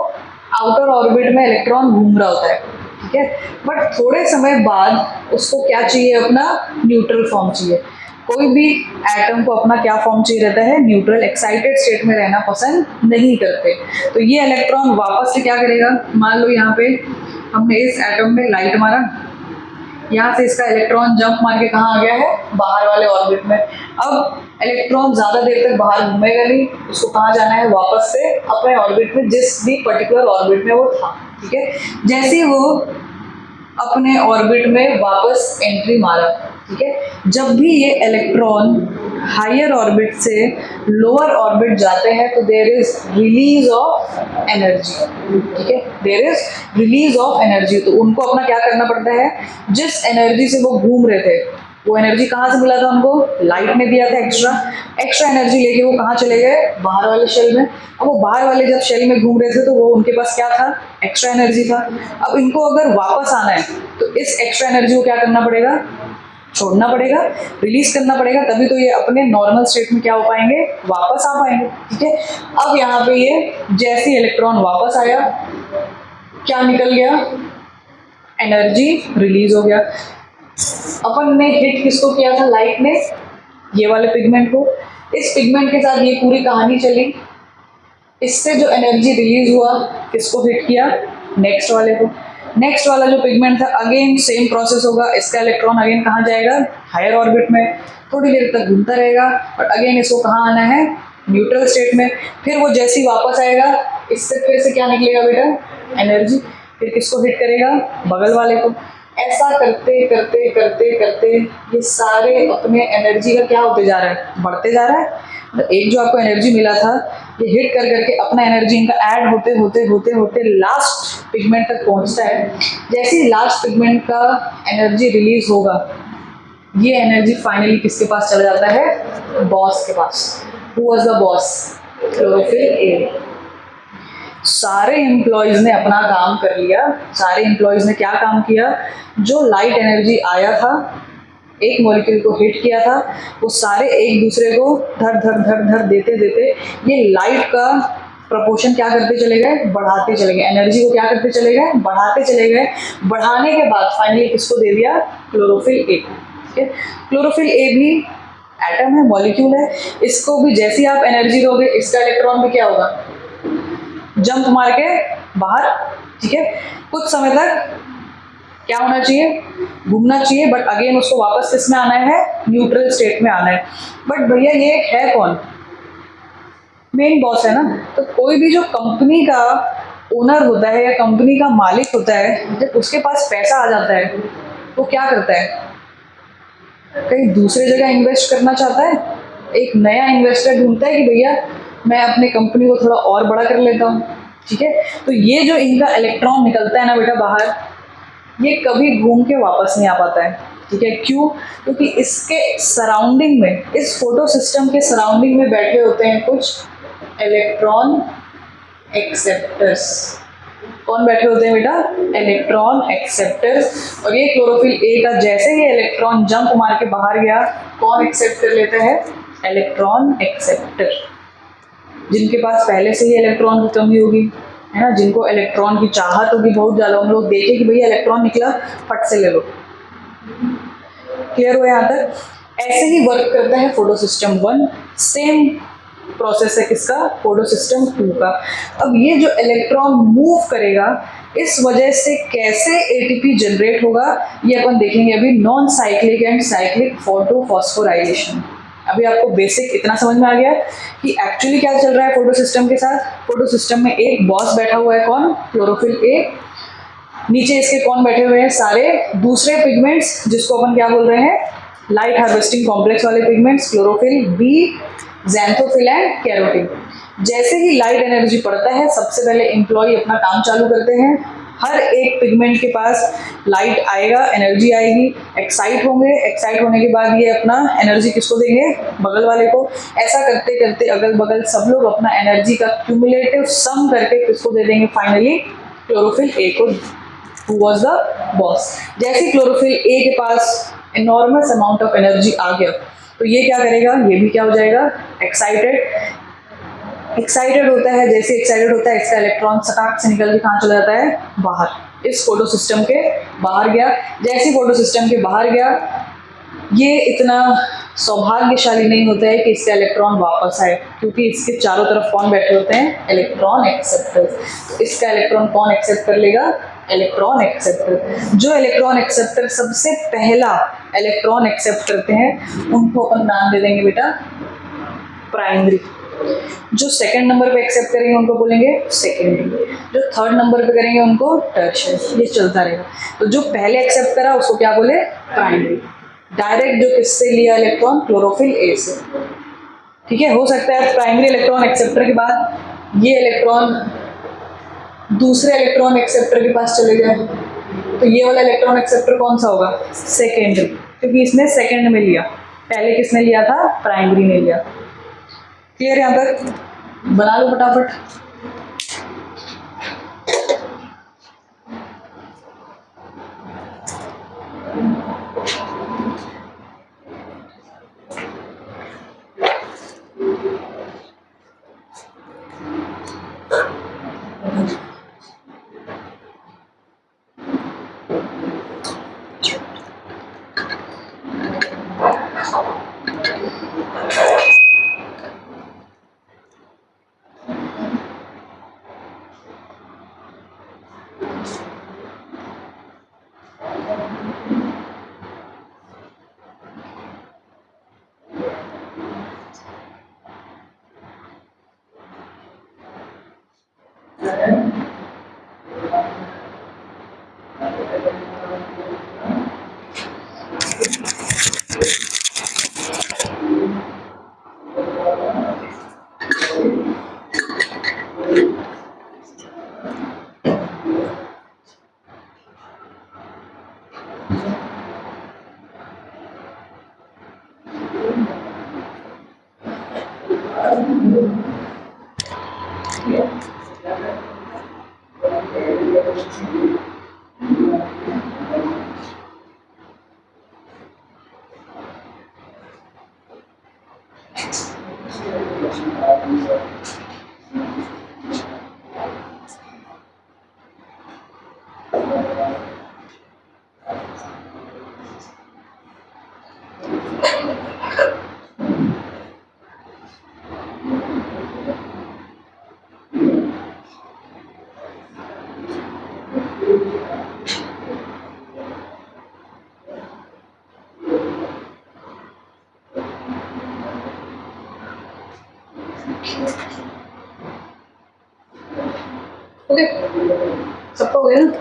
आउटर ऑर्बिट में इलेक्ट्रॉन घूम रहा होता है, ठीक है। बट थोड़े समय बाद उसको क्या चाहिए, अपना न्यूट्रल फॉर्म चाहिए। कोई भी एटम को अपना क्या फॉर्म चाहिए रहता है, न्यूट्रल। एक्साइटेड स्टेट में रहना पसंद नहीं करते। तो ये इलेक्ट्रॉन वापस से क्या करेगा, मान लो यहाँ पे हमने इस एटम में लाइट मारा, यहाँ से इसका इलेक्ट्रॉन जंप मार के कहाँ आ गया है, बाहर वाले ऑर्बिट में। अब इलेक्ट्रॉन ज़्यादा देर तक बाहर घूमेगा नहीं, उसको कहाँ जाना है, वापस से अपने ऑर्बिट में, जिस भी पर्टिकुलर ऑर्बिट में वो था, ठीक है। जैसे वो अपने ऑर्बिट में वापस एंट्री मारा, ठीक है, जब भी ये इलेक्ट्रॉन हायर ऑर्बिट से लोअर ऑर्बिट जाते हैं तो there is release of energy, ठीक है, there is release of energy. तो उनको अपना क्या करना पड़ता है, जिस एनर्जी से वो घूम रहे थे, वो एनर्जी कहाँ से मिला था उनको, लाइट ने दिया था एक्स्ट्रा एनर्जी लेके वो कहाँ चले गए, बाहर वाले शेल में। अब वो बाहर वाले जब शेल में घूम रहे थे तो वो उनके पास क्या था, एक्स्ट्रा एनर्जी था। अब इनको अगर वापस आना है तो इस एक्स्ट्रा एनर्जी को क्या करना पड़ेगा, छोड़ना पड़ेगा, रिलीज करना पड़ेगा, तभी तो ये अपने नॉर्मल स्टेट में क्या हो पाएंगे, वापस आ पाएंगे, ठीक है। अब यहाँ पे ये जैसे इलेक्ट्रॉन वापस आया, क्या निकल गया, एनर्जी रिलीज हो गया। अपन ने हिट किसको किया था, लाइट ने ये वाले पिगमेंट को। इस पिगमेंट के साथ ये पूरी कहानी चली। इससे जो एनर्जी रिलीज हुआ, किसको हिट किया, नेक्स्ट वाले को। नेक्स्ट वाला जो पिगमेंट था, अगेन सेम प्रोसेस होगा, इसका इलेक्ट्रॉन अगेन कहाँ जाएगा, हायर ऑर्बिट में, थोड़ी देर तक घूमता रहेगा, और अगेन इसको कहाँ आना है, न्यूट्रल स्टेट में। फिर वो जैसे ही वापस आएगा, इससे फिर से क्या निकलेगा बेटा, एनर्जी। फिर किसको हिट करेगा, बगल वाले को। ऐसा करते करते करते करते ये सारे अपने एनर्जी का क्या होते जा रहा है, बढ़ते जा रहा है। तो एक जो आपको एनर्जी मिला था, ये हिट कर करके अपना एनर्जी इनका ऐड होते होते होते होते लास्ट पिगमेंट तक पहुंचता है। जैसे ही लास्ट पिगमेंट का एनर्जी रिलीज होगा, ये एनर्जी फाइनली किसके पास चला जाता है, बॉस के पास। Who was the boss, chlorophyll a. सारे एम्प्लॉयज ने अपना काम कर लिया। सारे एम्प्लॉयज ने क्या काम किया, जो लाइट एनर्जी आया था, एक मॉलिक्यूल को हिट किया था, वो सारे एक दूसरे को धर धर धर धर देते देते ये लाइट का प्रपोर्शन क्या करते चले गए, बढ़ाते चले गए। एनर्जी को क्या करते चले गए, बढ़ाते चले गए। बढ़ाने के बाद फाइनली किसको दे दिया, क्लोरोफिल ए, ठीक है। क्लोरोफिल ए भी एटम है, मॉलिक्यूल है। इसको भी जैसे ही आप एनर्जी दोगे, इसका इलेक्ट्रॉन भी क्या होगा, जंप मार के बाहर, ठीक है। कुछ समय तक क्या होना चाहिए, घूमना चाहिए, बट अगेन उसको वापस किस में आना है, न्यूट्रल स्टेट में आना है। बट भैया ये है कौन, मेन बॉस है ना। तो कोई भी जो कंपनी का ओनर होता है या कंपनी का मालिक होता है, जब उसके पास पैसा आ जाता है तो क्या करता है, कहीं दूसरे जगह इन्वेस्ट करना चाहता है। एक नया इन्वेस्टर ढूंढता है कि भैया मैं अपनी कंपनी को थोड़ा और बड़ा कर लेता हूँ, ठीक है। तो ये जो इनका इलेक्ट्रॉन निकलता है ना बेटा बाहर, ये कभी घूम के वापस नहीं आ पाता है, ठीक है। क्यों, क्योंकि इसके सराउंडिंग में, इस फोटो सिस्टम के सराउंडिंग में बैठे होते हैं कुछ इलेक्ट्रॉन एक्सेप्टर्स। कौन बैठे होते हैं बेटा, इलेक्ट्रॉन एक्सेप्टर्स। और ये क्लोरोफिल ए का जैसे ही इलेक्ट्रॉन जंप मार के बाहर गया, कौन एक्सेप्ट कर लेता है, इलेक्ट्रॉन एक्सेप्टर। जिनके पास पहले से ही इलेक्ट्रॉन की कमी होगी, है ना, जिनको इलेक्ट्रॉन की चाहत होगी बहुत ज़्यादा, हम लोग देखें कि भैया इलेक्ट्रॉन निकला, फट से ले लो। क्लियर हो यहाँ तक। ऐसे ही वर्क करता है फोटो सिस्टम 1। सेम प्रोसेस है किसका, फोटो सिस्टम 2 का। अब ये जो इलेक्ट्रॉन मूव करेगा, इस वजह से कैसे एटीपी जनरेट होगा, ये अपन देखेंगे अभी। Non cyclic and cyclic photophosphorylation. अभी आपको बेसिक इतना समझ में आ गया कि एक्चुअली क्या चल रहा है फोटो सिस्टम के साथ। फोटो सिस्टम में एक बॉस बैठा हुआ है, कौन, क्लोरोफिल ए। नीचे इसके कौन बैठे हुए हैं, सारे दूसरे पिगमेंट्स, जिसको अपन क्या बोल रहे हैं, लाइट हार्वेस्टिंग कॉम्प्लेक्स वाले pigments, chlorophyll B, xanthophyll and carotene. जैसे ही लाइट एनर्जी पड़ता है सबसे पहले एम्प्लॉय अपना काम चालू करते हैं। हर एक पिगमेंट के पास लाइट आएगा, एनर्जी आएगी, एक्साइट होंगे, एक्साइट होने के बाद ये अपना एनर्जी किसको देंगे, बगल वाले को। ऐसा करते करते अगल बगल सब लोग अपना एनर्जी का क्यूमुलेटिव सम करके किसको दे देंगे, फाइनली क्लोरोफिल ए को, हु वाज द बॉस। जैसे क्लोरोफिल ए के पास इनॉर्मस अमाउंट ऑफ एनर्जी आ गया तो ये क्या करेगा, ये भी क्या हो जाएगा, एक्साइटेड। एक्साइटेड होता है, जैसे एक्साइटेड होता है इसका इलेक्ट्रॉन सटाक से निकल के कहाँ चला जाता है, बाहर, इस फोटो सिस्टम के बाहर गया। जैसे फोटो सिस्टम के बाहर गया, ये इतना सौभाग्यशाली नहीं होता है कि इसका इलेक्ट्रॉन वापस आए, क्योंकि इसके चारों तरफ कौन बैठे होते हैं, इलेक्ट्रॉन एक्सेप्टर। तो इसका इलेक्ट्रॉन कौन एक्सेप्ट कर लेगा, इलेक्ट्रॉन एक्सेप्टर। जो इलेक्ट्रॉन एक्सेप्टर सबसे पहला इलेक्ट्रॉन एक्सेप्ट करते हैं उनको अपन नाम दे देंगे बेटा प्राइमरी। जो सेकंड नंबर पे एक्सेप्ट करेंगे उनको बोलेंगे सेकेंडरी, जो थर्ड नंबर पे करेंगे उनको टर्शियरी। ये चलता रहेगा। तो जो पहले एक्सेप्ट करा उसको क्या बोले, प्राइमरी। डायरेक्ट जो किससे लिया इलेक्ट्रॉन, क्लोरोफिल ए से। ठीक है, हो सकता है प्राइमरी इलेक्ट्रॉन एक्सेप्टर के बाद ये इलेक्ट्रॉन दूसरे इलेक्ट्रॉन एक्सेप्टर के पास चले जाए, तो ये वाला इलेक्ट्रॉन एक्सेप्टर कौन सा होगा, सेकेंडरी, क्योंकि इसने सेकेंड में लिया, पहले किसने लिया था, प्राइमरी ने लिया। क्लियर, यहाँ तक बना लो फटाफट। ओके, सबको हो गया ना।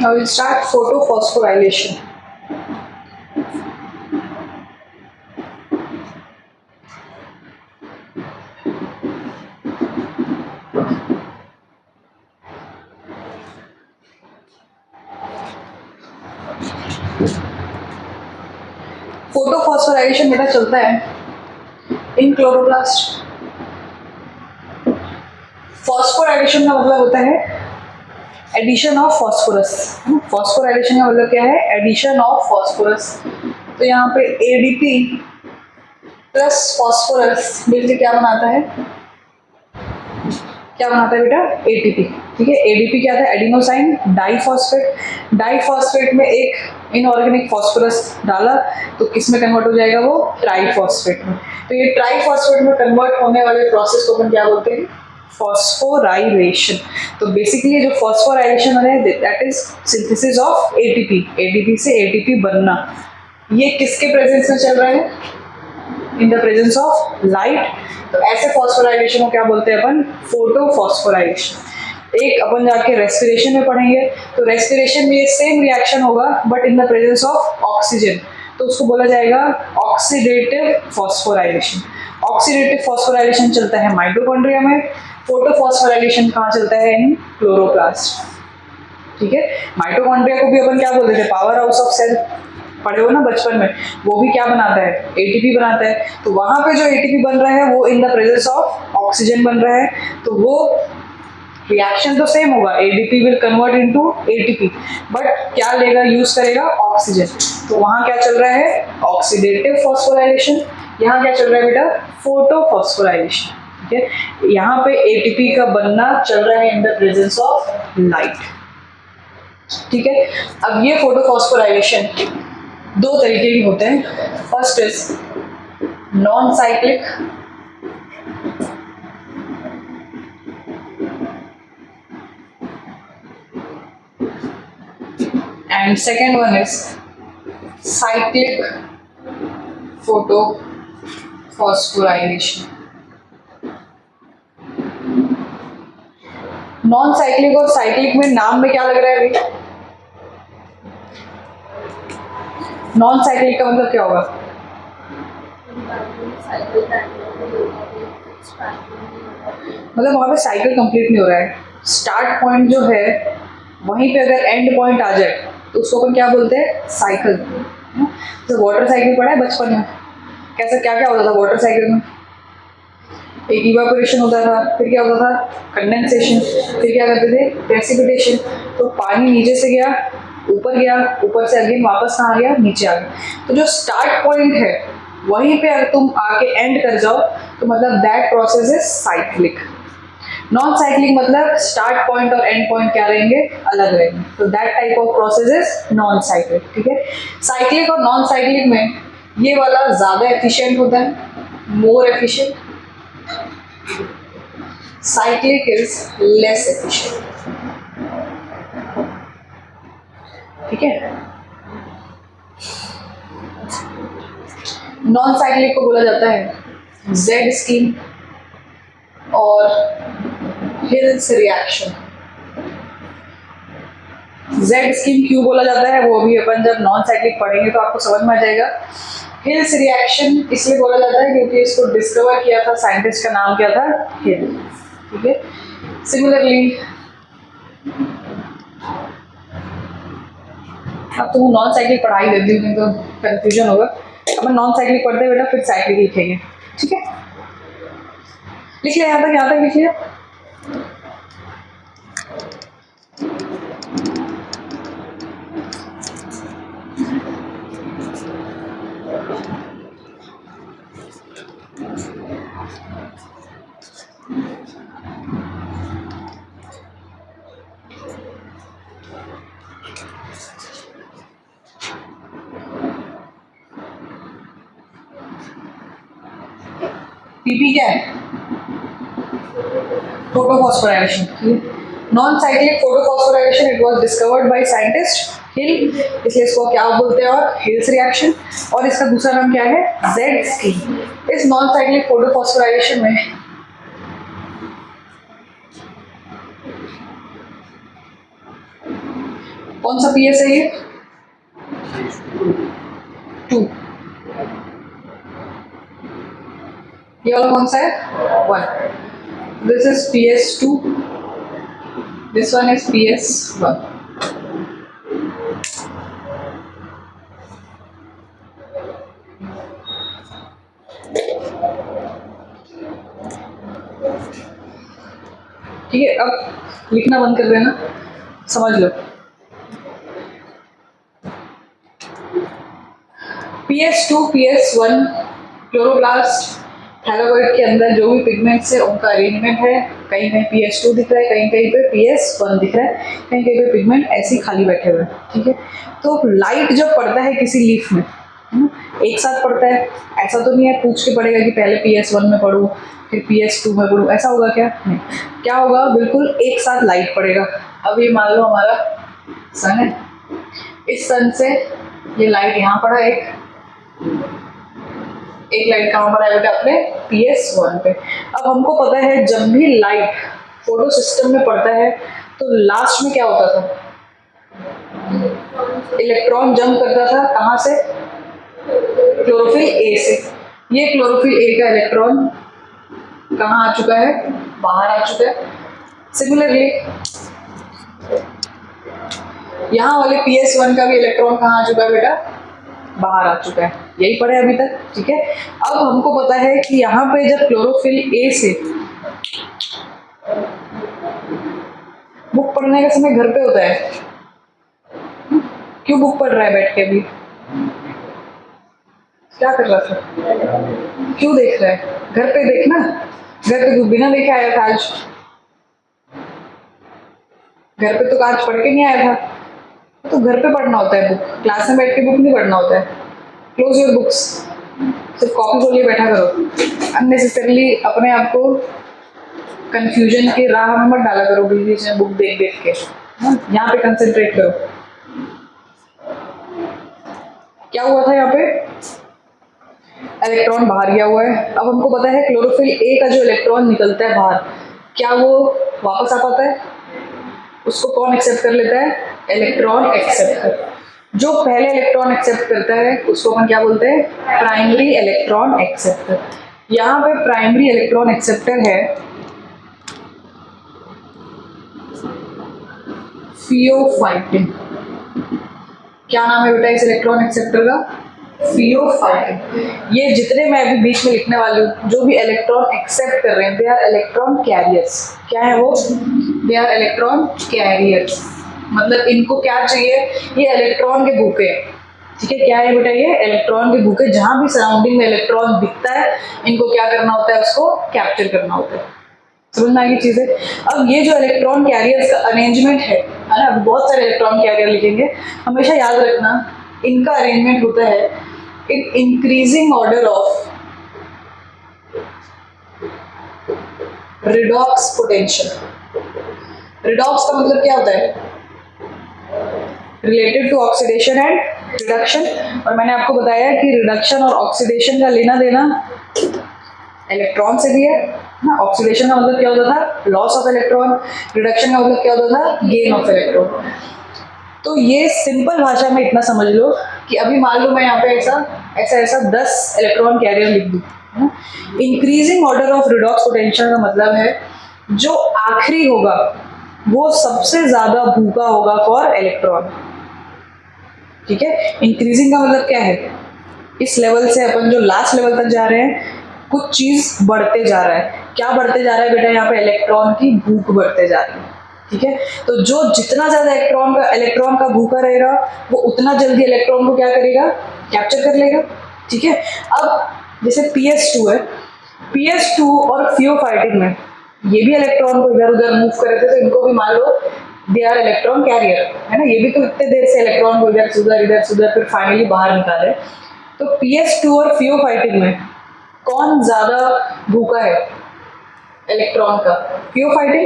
Now we'll start photophosphorylation. Photophosphorylation बेटा चलता है इन क्लोरोप्लास्ट। फॉस्फोराइलेशन का मतलब होता है एडिशन ऑफ फॉस्फोरस। फॉस्फोराइलेशन का मतलब क्या है, एडिशन ऑफ फॉस्फोरस। तो यहाँ पे ADP प्लस फॉस्फोरस मिलकर क्या बनाता है, क्या बनाता है बेटा, एटीपी। ठीक है, एडीपी क्या था, एडिनोसाइन डाइफॉस्फेट। डाइफॉस्फेट में एक इनऑर्गेनिक फॉस्फोरस डाला तो किस में कन्वर्ट हो जाएगा, वो ट्राइफॉस्फेट में। तो ये ट्राइफॉस्फेट में कन्वर्ट होने वाले प्रोसेस को अपन क्या बोलते हैं, फॉस्फोराइलेशन। तो बेसिकली जो फॉस्फोराइलेशन है that is synthesis of ATP, ATP से एटीपी बनना। ये किसके प्रेजेंस में चल रहा है, in the presence of light. तो ऐसे फॉस्फोराइलेशन को क्या बोलते हैं अपन, फोटोफॉस्फोराइलेशन। एक अपन जाके रेस्पिरेशन में पढ़ेंगे, तो रेस्पिरेशन में ये सेम रिएक्शन होगा but in the presence of oxygen, तो उसको बोला जाएगा ऑक्सीडेटिव फॉस्फोराइलेशन। ऑक्सीडेटिव फॉस्फोराइलेशन चलता है माइटोकॉन्ड्रिया में, फोटोफॉस्फोराइलेशन कहाँ चलता है, इन क्लोरोप्लास्ट। ठीक है, माइटोकॉन्ड्रिया को भी अपन क्या बोलते थे, पावर हाउस ऑफ सेल, पढ़े हो ना बचपन में, वो भी क्या बनाता है, एटीपी बनाता है। तो वहां पे जो एटीपी बन रहा है वो in the presence of oxygen बन रहा है, तो वो रिएक्शन तो सेम होगा, ADP will convert into ATP, but क्या लेगा, यूज करेगा ऑक्सीजन। तो वहां क्या चल रहा है, ऑक्सीडेटिव फॉस्फोराइलेशन। यहाँ क्या चल रहा है बेटा, फोटोफॉस्फोराइलेशन। ठीक है, यहाँ पे एटीपी का बनना चल रहा है in the presence of light. ठीक है, अब ये फोटोफॉस्फोराइलेशन दो तरीके के होते हैं। First is non cyclic, and second one is cyclic photophosphorylation. Non cyclic और साइक्लिक में नाम में क्या लग रहा है अभी, नॉन साइक्लिक का मतलब क्या होगा, मतलब वहां पे साइकिल कंप्लीट नहीं हो रहा है, स्टार्ट पॉइंट जो है वहीं पे अगर एंड पॉइंट आ जाए तो उसको अपन क्या बोलते हैं, साइकिल। तो वाटर साइकिल पढ़ा है बचपन में, कैसा क्या क्या होता था वाटर साइकिल में, एक इवापोरेशन होता था, फिर क्या होता था, कंडेंसेशन, फिर क्या करते थे, प्रेसिपिटेशन। तो पानी नीचे से गया, ऊपर गया, ऊपर से अगेन वापस कहाँ गया, नीचे आ गया। तो जो स्टार्ट पॉइंट है वहीं पे अगर तुम आके एंड कर जाओ तो मतलब that process is cyclic. Non cyclic मतलब स्टार्ट पॉइंट और एंड पॉइंट क्या रहेंगे, अलग रहेंगे, तो that type of process is non cyclic. ठीक है, साइक्लिक और नॉन साइक्लिक में ये वाला ज्यादा एफिशिएंट होता है, more efficient, cyclic is less efficient. ठीक है, नॉन साइक्लिक को बोला जाता है जेड स्कीम और हिल्स रिएक्शन। जेड स्कीम क्यों बोला जाता है वो भी अपन जब नॉन साइक्लिक पढ़ेंगे तो आपको समझ में आ जाएगा। हिल्स रिएक्शन इसलिए बोला जाता है क्योंकि इसको डिस्कवर किया था साइंटिस्ट का नाम क्या था, हिल। ठीक है, सिमिलरली अब तो नॉन साइक्लिक पढ़ाई देती हूँ तो कंफ्यूजन होगा, अपन नॉन साइक्लिक पढ़ते बेटा फिर साइक्लिक लिखेंगे। ठीक है, लिख लिया, यहाँ तक लिखिए। पीपी क्या है, photophosphorylation. Non cyclic photophosphorylation it was discovered by scientist Hill, इसलिए इसको क्या बोलते हैं, और हिल्स रिएक्शन। और इसका दूसरा नाम क्या है, जेड स्कीम। इस नॉन साइक्लिक फोटोफॉस्फोराइलेशन में कौन सा पीएस है ये, 2, ये वाला कौन सा है, 1। This is PS2, this one is PS1। ठीक है, अब लिखना बंद कर देना, समझ लो। PS2 PS1 क्लोरोप्लास्ट थैलेमॉइड के अंदर जो भी पिगमेंट्स है उनका अरेंजमेंट है, कहीं कहीं PS2 दिख रहा है, कहीं कहीं पे PS1 दिख रहा है, कहीं कहीं पे पिगमेंट ऐसे ही खाली बैठे हुए हैं, ठीक है। तो लाइट जब पड़ता है किसी लीफ में, है ना, एक साथ पड़ता है, ऐसा तो नहीं है पूछ के पड़ेगा कि पहले PS1 में पढ़ूँ फिर PS2 में पढ़ूँ, ऐसा होगा क्या? नहीं। क्या होगा, बिल्कुल एक साथ लाइट पड़ेगा। अब ये मान लो हमारा सन है, इस सन से ये लाइट यहाँ पड़ा, एक लाइट कहाँ पड़ा है बेटा? अपने PS1 पे। अब हमको पता है जब भी लाइट फोटो सिस्टम में पड़ता है तो लास्ट में क्या होता था? इलेक्ट्रॉन जंप करता था, कहाँ से? क्लोरोफिल ए से। ये क्लोरोफिल ए का इलेक्ट्रॉन कहाँ आ चुका है? बाहर आ चुका है। सिमिलरली यहाँ वाले PS1 का भी इलेक्ट्रॉन कहाँ आ चुका है बेटा? बाहर आ चुका है। यही पढ़े अभी तक, ठीक है। अब हमको पता है कि यहाँ पे जब क्लोरोफिल ए से बुक पढ़ने का समय घर पे होता है, क्यों बुक पढ़ रहा है बैठ के? अभी क्या कर रहा था? क्यों देख रहा है? घर पे देखना, घर पे तू बिना देखे आया था आज, घर पे तो आज पढ़ के नहीं आया था, तो घर पे पढ़ना होता है बुक, क्लास में बैठ के बुक नहीं पढ़ना होता है। क्लोज योर बुक्स, सिर्फ कॉपी खोलिए बैठा करो, अननेसेसरली अपने आप को कंफ्यूजन के राह में मत डाला करो बीच में बुक देख देख के, यहाँ पे कंसंट्रेट करो। क्या हुआ था यहाँ पे? इलेक्ट्रॉन बाहर गया हुआ है। अब हमको पता है क्लोरोफिल ए का जो इलेक्ट्रॉन निकलता है बाहर, क्या वो वापस आ पाता है? उसको कौन एक्सेप्ट कर लेता है? Electron acceptor. जो पहले इलेक्ट्रॉन एक्सेप्ट करता है उसको अपन क्या बोलते हैं? Primary electron acceptor. यहाँ पे प्राइमरी इलेक्ट्रॉन एक्सेप्टर है फियोफाइटिन। क्या नाम है बेटा इस इलेक्ट्रॉन एक्सेप्टर का? फियोफाइटिन। ये जितने मैं अभी बीच में लिखने वाली हूँ, जो भी इलेक्ट्रॉन एक्सेप्ट कर रहे हैं, दे आर इलेक्ट्रॉन कैरियर्स। क्या है वो? They are electron carriers. मतलब इनको क्या चाहिए? ये इलेक्ट्रॉन के बुके, ठीक है। क्या है बेटा? ये इलेक्ट्रॉन के बुके। जहां भी सराउंडिंग में इलेक्ट्रॉन दिखता है, इनको क्या करना होता है? उसको कैप्चर करना होता है। समझ में आएगी चीजें? अब ये जो इलेक्ट्रॉन कैरियर्स का अरेंजमेंट है ना, बहुत सारे इलेक्ट्रॉन कैरियर लिखेंगे, हमेशा याद रखना इनका अरेंजमेंट होता है in increasing order of redox potential. Redox का मतलब क्या होता है? Related to oxidation and reduction. और मैंने आपको बताया कि रिडक्शन और ऑक्सीडेशन का लेना देना इलेक्ट्रॉन से भी है ना। ऑक्सीडेशन का मतलब क्या होता था? Loss of electron. रिडक्शन का मतलब क्या होता था? Gain of electron. तो ये सिंपल भाषा में इतना समझ लो कि अभी मान लो मैं यहाँ पे ऐसा 10 इलेक्ट्रॉन कैरियर लिख दूँ। Increasing order of redox potential का मतलब है जो आखिरी होगा वो सबसे ज्यादा भूखा होगा फॉर इलेक्ट्रॉन, ठीक है। इंक्रीजिंग का मतलब क्या है? इस लेवल से अपन जो लास्ट लेवल तक जा रहे हैं, कुछ चीज बढ़ते जा रहा है। क्या बढ़ते जा रहा है बेटा? यहाँ पे इलेक्ट्रॉन की भूख बढ़ते जा रही है, ठीक है। तो जो जितना ज्यादा इलेक्ट्रॉन का भूखा रहेगा, वो उतना जल्दी इलेक्ट्रॉन को क्या करेगा? कैप्चर कर लेगा, ठीक है। अब जैसे PS2 है, PS2 और फियोफाइटिन में ये भी इलेक्ट्रॉन को इधर उधर मूव कर रहे थे, तो इनको भी मान लो दे आर इलेक्ट्रॉन कैरियर, है ना। ये भी तो इतने देर से इलेक्ट्रॉन को इधर से उधर फिर फाइनली बाहर निकाले। तो PS2 और फियोफाइटिन में कौन ज्यादा भूखा है इलेक्ट्रॉन का? फियोफाइटिन,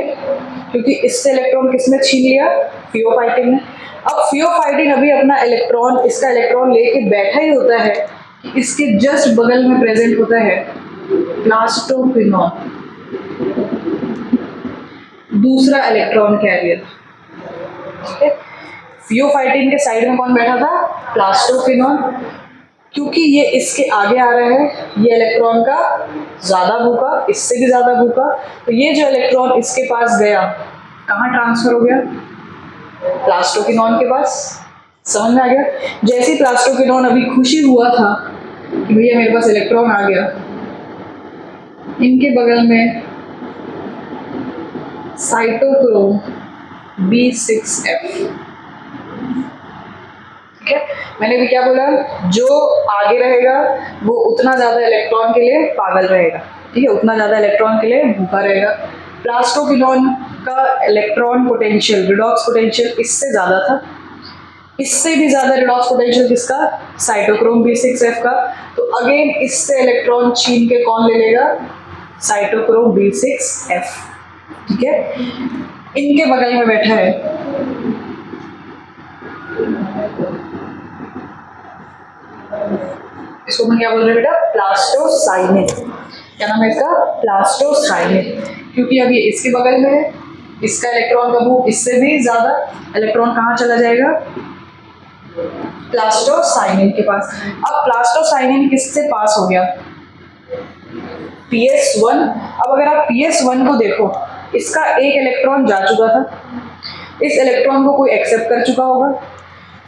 क्योंकि इससे इलेक्ट्रॉन किसने छीन लिया? फियोफाइटिन ने। अब फियोफाइटिन अभी अपना इलेक्ट्रॉन, इसका इलेक्ट्रॉन लेके बैठा ही होता है कि इसके जस्ट बगल में प्रेजेंट होता है प्लास्टोक्विनोन, दूसरा इलेक्ट्रॉन कैरियर, ठीक है। फियोफाइटिन के साइड में कौन बैठा था? प्लास्टोक्विनोन। क्योंकि ये इसके आगे आ रहा है, ये इलेक्ट्रॉन का ज्यादा भूखा, इससे भी ज्यादा भूखा, तो ये जो इलेक्ट्रॉन इसके पास गया, कहाँ ट्रांसफर हो गया? प्लास्टोक्विनोन के पास। समझ में आ गया? जैसे प्लास्टोक्विनोन अभी खुशी हुआ था कि भैया मेरे पास इलेक्ट्रॉन आ गया, इनके बगल में साइटोक्रोम B6F, ठीक है, मैंने भी क्या बोला, जो आगे रहेगा वो उतना ज़्यादा इलेक्ट्रॉन के लिए पागल रहेगा, ठीक है, उतना ज़्यादा इलेक्ट्रॉन के लिए भूखा रहेगा। प्लास्टोक्विनोन का इलेक्ट्रॉन पोटेंशियल, रिडॉक्स पोटेंशियल इससे ज़्यादा था, इससे भी ज़्यादा रिडॉक्स पोटेंशियल किसका, साइटोक्रोम B6F का। तो अगेन इससे इलेक्ट्रॉन छीन के कौन ले लेगा, साइटोक्रोम B6F, ठीक है। इनके बगल में बैठा है इसको मैं क्या बोल रहे हैं बेटा, प्लास्टोसाइनिन। क्या नाम है इसका, प्लास्टोसाइनिन, क्योंकि अब ये इसके बगल में है, इसका इलेक्ट्रॉन का भूख इससे भी ज्यादा, इलेक्ट्रॉन कहाँ चला जाएगा, प्लास्टोसाइनिन के पास। अब प्लास्टोसाइनिन किससे पास हो गया, PS1। अब अगर आप PS1 को देखो, इसका एक इलेक्ट्रॉन जा चुका था, इस इलेक्ट्रॉन को कोई एक्सेप्ट कर चुका होगा,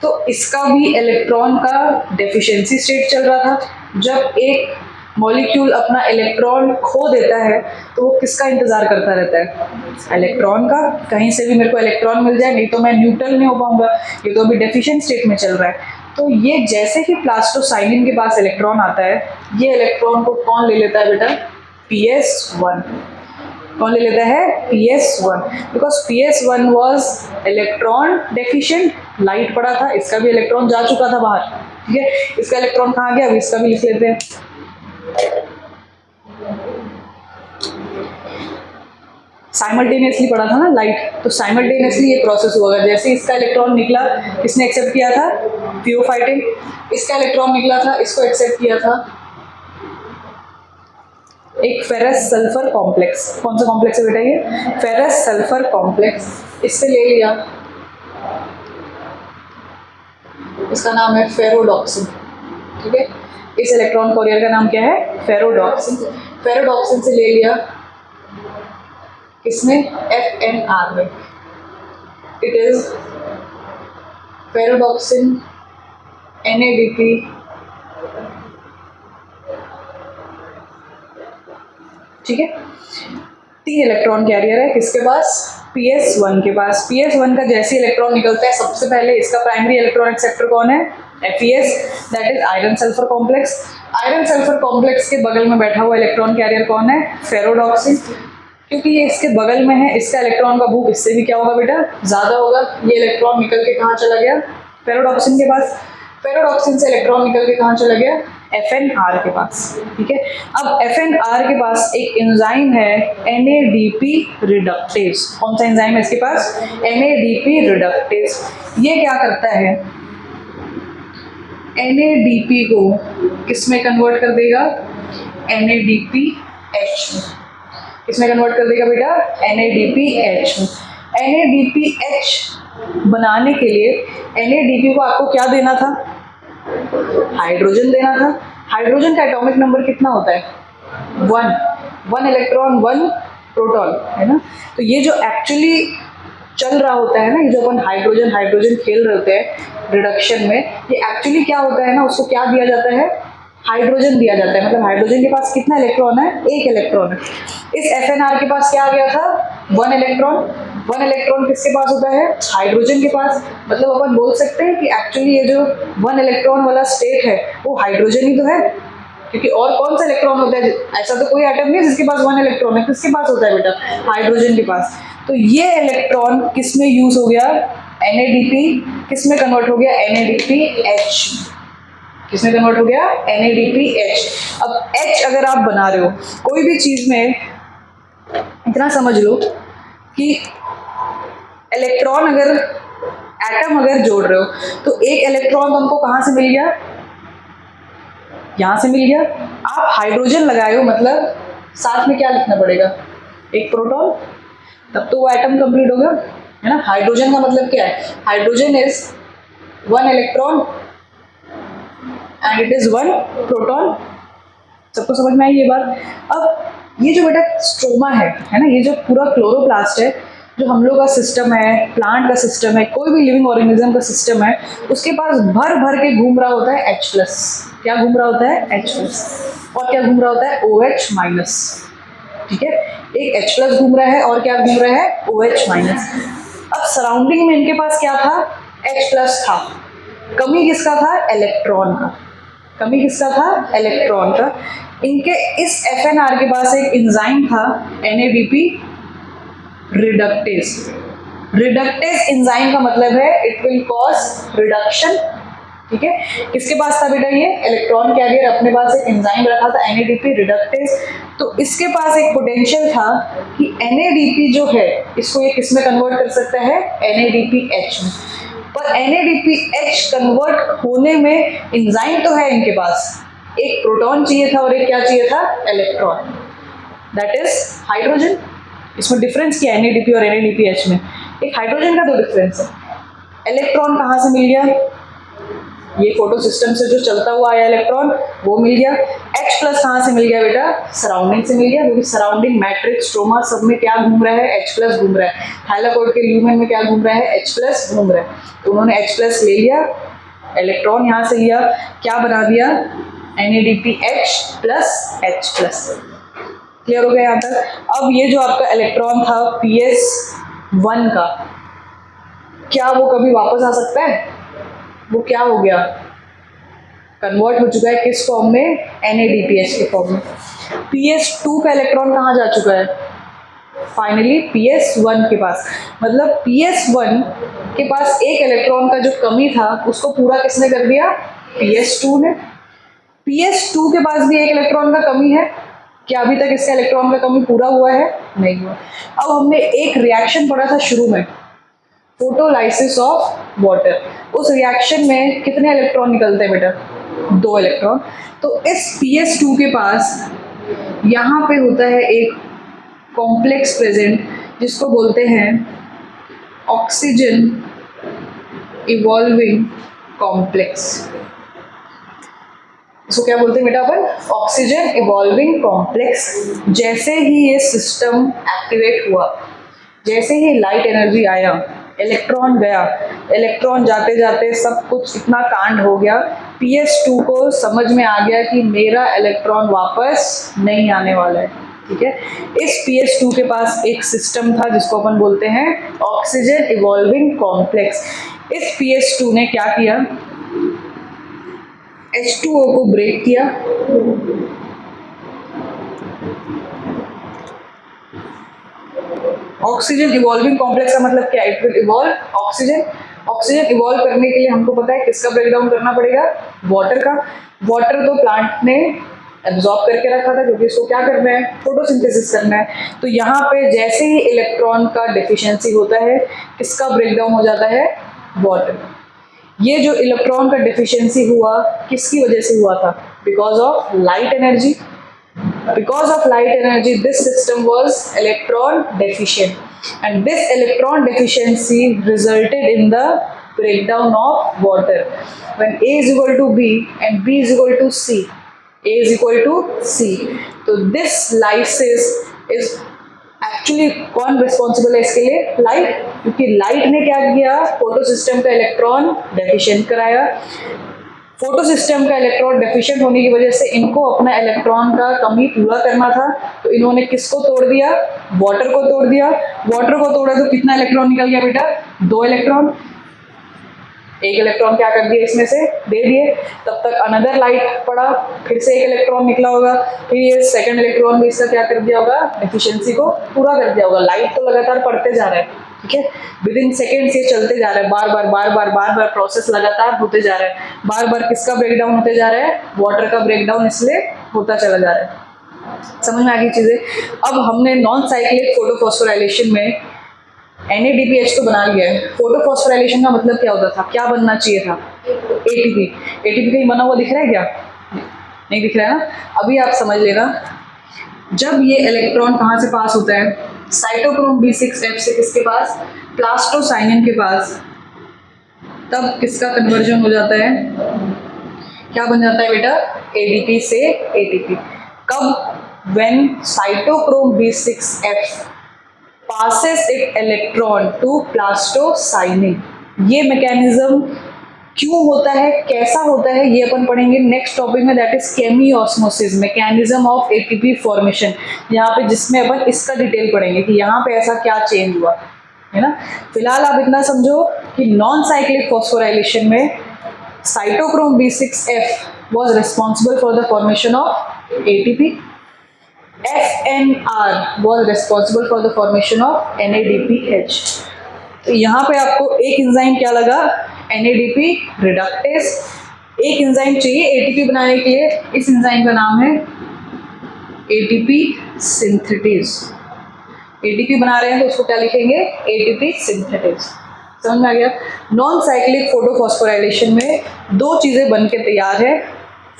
तो इसका भी इलेक्ट्रॉन का डेफिशिएंसी स्टेट चल रहा था। जब एक मॉलिक्यूल अपना इलेक्ट्रॉन खो देता है तो वो किसका इंतजार करता रहता है, इलेक्ट्रॉन का, कहीं से भी मेरे को इलेक्ट्रॉन मिल जाए, नहीं तो मैं न्यूट्रल नहीं हो पाऊंगा, ये तो अभी डेफिशिएंट स्टेट में चल रहा है। तो ये जैसे ही प्लास्टोसाइनिन के पास इलेक्ट्रॉन आता है, ये इलेक्ट्रॉन को कौन ले लेता है बेटा, PS1। कौन ले लेता है, PS1, because PS1 was electron deficient, light पड़ा था, इसका भी इलेक्ट्रॉन जा चुका था बाहर, ठीक है, इसका इलेक्ट्रॉन कहाँ गया, अभी इसका भी लिख लेते हैं। साइमल्टेनियसली पड़ा था ना लाइट, तो साइमल्टेनियसली ये प्रोसेस हुआ। जैसे इसका इलेक्ट्रॉन निकला, किसने एक्सेप्ट किया था, थियोफाइटिन, इसका इलेक्ट्रॉन निकला था, इसको एक्सेप्ट किया था एक फेरस सल्फर कॉम्प्लेक्स। कौन सा कॉम्प्लेक्स है बेटा, ये फेरस सल्फर कॉम्प्लेक्स, इससे ले लिया, इसका नाम है फेरोडॉक्सिन, ठीक है, इस इलेक्ट्रॉन कॉरियर का नाम क्या है, फेरोडॉक्सिन। फेरोडॉक्सिन से ले लिया किसमें, FNR में, इट इज फेरोडॉक्सिन NADP ठीक है। 3 इलेक्ट्रॉन कैरियर है किसके पास, PS1 के पास। PS1 का जैसे इलेक्ट्रॉन निकलता है, सबसे पहले इसका प्राइमरी इलेक्ट्रॉन एक्सेप्टर कौन है, FeS, that is iron sulphur complex. Iron sulphur complex के बगल में बैठा हुआ इलेक्ट्रॉन कैरियर कौन है, फेरोडॉक्सिन। क्योंकि ये इसके बगल में है, इसका इलेक्ट्रॉन का भूख इससे भी क्या होगा बेटा, ज्यादा होगा। ये इलेक्ट्रॉन निकल के कहाँ चला गया, फेरोडॉक्सिन के पास। फेरोडॉक्सिन से इलेक्ट्रॉन निकल के कहाँ चला गया, FNR के पास, ठीक है। अब FNR के पास एक एंजाइम है NADP रिडक्टेज। कौन सा एंजाइम है इसके पास, NADP रिडक्टेज। ये क्या करता है, NADP को किस में कन्वर्ट कर देगा, NADPH में। किसमें कन्वर्ट कर देगा बेटा, NADPH में। NADPH बनाने के लिए NADP को आपको क्या देना था, हाइड्रोजन देना था। हाइड्रोजन का एटॉमिक नंबर कितना होता है, 1 इलेक्ट्रॉन 1 प्रोटॉन, है ना। तो ये जो एक्चुअली चल रहा होता है ना, ये जो अपन हाइड्रोजन हाइड्रोजन खेल रहे होते हैं रिडक्शन में, ये एक्चुअली क्या होता है ना, उसको क्या दिया जाता है, हाइड्रोजन दिया जाता है। मतलब हाइड्रोजन के पास कितना इलेक्ट्रॉन है, 1 इलेक्ट्रॉन है। इस FNR के पास क्या आ गया था, 1 इलेक्ट्रॉन। 1 इलेक्ट्रॉन किसके पास होता है, हाइड्रोजन के पास। मतलब अपन बोल सकते हैं कि एक्चुअली ये जो 1 इलेक्ट्रॉन वाला स्टेट है वो हाइड्रोजन ही तो है, क्योंकि और कौन सा इलेक्ट्रॉन होता है, ऐसा तो कोई एटम नहीं है जिसके पास 1 इलेक्ट्रॉन है। किसके पास होता है बेटा, हाइड्रोजन के पास। तो ये इलेक्ट्रॉन किस में यूज हो गया, NADP, किस में कन्वर्ट हो गया, NADPH। किसमें कन्वर्ट हो गया, NADPH। अब H अगर आप बना रहे हो कोई भी चीज में, इतना समझ लो कि इलेक्ट्रॉन अगर, एटम अगर जोड़ रहे हो तो एक इलेक्ट्रॉन तुमको कहाँ से मिल गया, यहाँ से मिल गया। आप हाइड्रोजन लगाए हो, मतलब साथ में क्या लिखना पड़ेगा, एक प्रोटॉन, तब तो वो एटम कंप्लीट हो गया, है ना। हाइड्रोजन का मतलब क्या है, hydrogen is 1 electron and it is 1 proton. सबको समझ में आई ये बात। अब ये जो बेटा स्ट्रोमा है ना, ये जो पूरा क्लोरोप्लास्ट है, जो हम लोग का सिस्टम है, प्लांट का सिस्टम है, कोई भी लिविंग ऑर्गेनिज्म का सिस्टम है, उसके पास भर भर के घूम रहा होता है H+। क्या घूम रहा होता है, H+। और क्या घूम रहा होता है, OH-। ठीक है, एक H+ घूम रहा है और क्या घूम रहा है, OH-। अब सराउंडिंग में इनके पास क्या था, H+ था। कमी किसका था? इलेक्ट्रॉन का। कमी किसका था? इलेक्ट्रॉन का। इनके इस FNR के पास एक एंजाइम था NADP रिडक्टेज। रिडक्टेज एंजाइम का मतलब है इट विल कॉज रिडक्शन, ठीक है। किसके पास था बेटा? ये इलेक्ट्रॉन कैरियर अपने पास एक एंजाइम रखा था NADP रिडक्टेज। तो इसके पास एक पोटेंशियल था कि NADP जो है इसको ये किस में कन्वर्ट कर सकता है? NADPH में। पर NADPH कन्वर्ट होने में एंजाइम तो है इनके पास, एक प्रोटॉन चाहिए था और एक क्या चाहिए था? Electron, that is hydrogen. इसमें डिफरेंस क्या है NADP और NADPH में? एक हाइड्रोजन का तो डिफरेंस है। इलेक्ट्रॉन कहाँ से मिल गया? ये फोटो सिस्टम से जो चलता हुआ आया इलेक्ट्रॉन वो मिल गया। H प्लस कहाँ से मिल गया बेटा? सराउंडिंग से मिल गया, क्योंकि सराउंडिंग मैट्रिक्स स्ट्रोमा सब में क्या घूम रहा है? H प्लस घूम रहा है। थाइलाकोइड के ल्यूमेन में क्या घूम रहा है? H प्लस घूम रहा है। तो उन्होंने H प्लस ले लिया, इलेक्ट्रॉन यहाँ से लिया, क्या बना दिया? NADPH plus H plus. Clear हो गया यहाँ तक? अब ये जो आपका इलेक्ट्रॉन था PS1 का, क्या वो कभी वापस आ सकता है? वो क्या हो गया? कन्वर्ट हो चुका है किस फॉर्म में? NADPH के फॉर्म में। PS2 का इलेक्ट्रॉन कहाँ जा चुका है? फाइनली PS1 के पास। मतलब PS1 के पास एक इलेक्ट्रॉन का जो कमी था उसको पूरा किसने कर दिया? PS2 ने। PS2 के पास भी एक इलेक्ट्रॉन का कमी है, क्या अभी तक इसका इलेक्ट्रॉन का कमी पूरा हुआ है? नहीं हुआ। अब हमने एक रिएक्शन पढ़ा था शुरू में, फोटोलाइसिस ऑफ वाटर। उस रिएक्शन में कितने इलेक्ट्रॉन निकलते हैं बेटा? 2 इलेक्ट्रॉन। तो इस PS2 के पास यहाँ पे होता है एक कॉम्प्लेक्स प्रेजेंट जिसको बोलते हैं ऑक्सीजन इवॉल्विंग कॉम्प्लेक्स। इसको क्या बोलते हैं बेटा अपन? Oxygen evolving complex. जैसे ही ये सिस्टम एक्टिवेट हुआ, जैसे ही लाइट एनर्जी आया, इलेक्ट्रॉन गया, इलेक्ट्रॉन जाते जाते सब कुछ इतना कांड हो गया, PS2 को समझ में आ गया कि मेरा इलेक्ट्रॉन वापस नहीं आने वाला है, ठीक है। इस PS2 के पास एक सिस्टम था जिसको अपन बोलते हैं ऑक्सीजन इवॉल्विंग कॉम्प्लेक्स। इस PS2 ने क्या किया? H2O को ब्रेक किया, ऑक्सीजन इवॉल्विंग कॉम्प्लेक्स का मतलब क्या? It will evolve oxygen. Oxygen evolve करने के लिए हमको पता है किसका ब्रेकडाउन करना पड़ेगा? वाटर का। वाटर तो प्लांट ने एब्जॉर्ब करके रखा था, क्योंकि इसको क्या करना है? फोटोसिंथेसिस करना है। तो यहाँ पे जैसे ही इलेक्ट्रॉन का डेफिशिएंसी होता है, किसका ब्रेकडाउन हो जाता है? वाटर। ये जो इलेक्ट्रॉन का डेफिशिएंसी हुआ किसकी वजह से हुआ था? Because of light energy. Because of light energy, this system was electron deficient, and this electron deficiency resulted in the breakdown of water. When A is equal to B and B is equal to C, A is equal to C. So this lysis is actually कौन responsible है इसके लिए? Light. क्योंकि light ने क्या किया? Photo system का electron deficient कराया। फोटो सिस्टम का इलेक्ट्रॉन डेफिशिएंट होने की वजह से इनको अपना इलेक्ट्रॉन का कमी पूरा करना था, तो इन्होंने किसको तोड़ दिया? वाटर को तोड़ दिया। वाटर को तोड़ा तो कितना इलेक्ट्रॉन निकल गया बेटा? 2 इलेक्ट्रॉन। एक इलेक्ट्रॉन क्या कर दिया इसमें से? दे दिए। तब तक अनदर लाइट पड़ा, फिर से एक इलेक्ट्रॉन निकला होगा, फिर ये सेकंड इलेक्ट्रॉन भी इसका क्या कर दिया होगा? डेफिशिएंसी को पूरा कर दिया होगा। लाइट तो लगातार पड़ते जा रहा है, ठीक है, विद इन सेकेंड्स ये चलते जा रहा है, बार बार प्रोसेस लगातार होते जा रहा है। बार बार किसका ब्रेकडाउन होते जा रहा है? वाटर का ब्रेकडाउन इसलिए होता चला जा रहा है। समझ में आ गई चीजें? अब हमने नॉन साइक्लिक फोटोफॉस्फोराइलेशन में NADPH तो बना लिया है। फोटोफॉस्फोराइलेशन का मतलब क्या होता था? क्या बनना चाहिए था? ATP। ATP कहीं बना हुआ दिख रहा है क्या? नहीं दिख रहा है ना? अभी आप समझ लेना, जब ये इलेक्ट्रॉन कहाँ से पास होता है? साइटोक्रोम B6F से किसके पास? प्लास्टोसाइनिन के पास। तब किसका कन्वर्जन हो जाता है? क्या बन जाता है बेटा? ADP से ATP। कब? When cytochrome B6F passes its electron to plastocyanin। ये मैकेनिज्म क्यों होता है, कैसा होता है, ये अपन पढ़ेंगे नेक्स्ट टॉपिक में, that is chemiosmosis, mechanism of ATP formation. यहाँ पे जिसमें अपन इसका डिटेल पढ़ेंगे कि यहाँ पे ऐसा क्या चेंज हुआ है ना। फिलहाल आप इतना समझो कि नॉन साइक्लिक फॉस्फोराइलेशन में cytochrome B6F was responsible for the formation of ATP. FNR was responsible for the formation of NADPH. तो यहाँ पे आपको एक एंजाइम क्या लगा, NADP रिडक्टेस. एक एंजाइम चाहिए ATP बनाने के लिए, इस एंजाइम का नाम है ATP सिंथेटेज. ATP बना रहे हैं तो उसको क्या लिखेंगे, ATP सिंथेटेज. समझ में आ गया. नॉन साइक्लिक फोटोफॉस्फोराइलेशन में दो चीजें बन के तैयार है.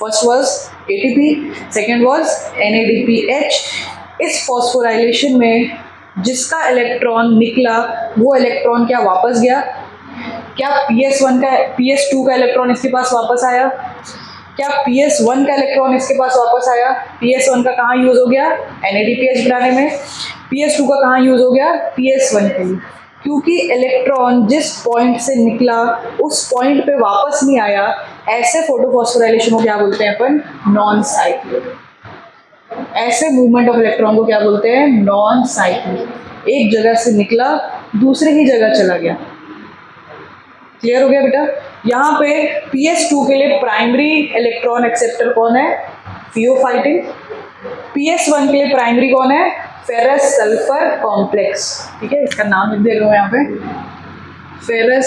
First was ATP, second was NADPH. इस फॉस्फोराइलेशन में जिसका इलेक्ट्रॉन निकला वो इलेक्ट्रॉन क्या वापस गया, क्या PS2 का इलेक्ट्रॉन इसके पास वापस आया, क्या PS1 का इलेक्ट्रॉन इसके पास वापस आया. PS1 का कहाँ यूज हो गया, NADPH बनाने में. PS2 का कहाँ यूज हो गया, PS1 के लिए. क्योंकि इलेक्ट्रॉन जिस पॉइंट से निकला उस पॉइंट पे वापस नहीं आया, ऐसे फोटोफॉस्फोराइलेशन को क्या बोलते हैं अपन, नॉन साइक्लिक. ऐसे मूवमेंट ऑफ इलेक्ट्रॉन को क्या बोलते हैं, नॉन साइक्लिक. एक जगह से निकला दूसरे ही जगह चला गया. क्लियर हो गया बेटा. यहाँ पे PS2 के लिए प्राइमरी इलेक्ट्रॉन एक्सेप्टर कौन है, थियोफाइटिन. PS1 के लिए प्राइमरी कौन है, फेरस सल्फर कॉम्प्लेक्स. ठीक है, इसका नाम लिख दे रहा हूँ यहाँ पे, फेरस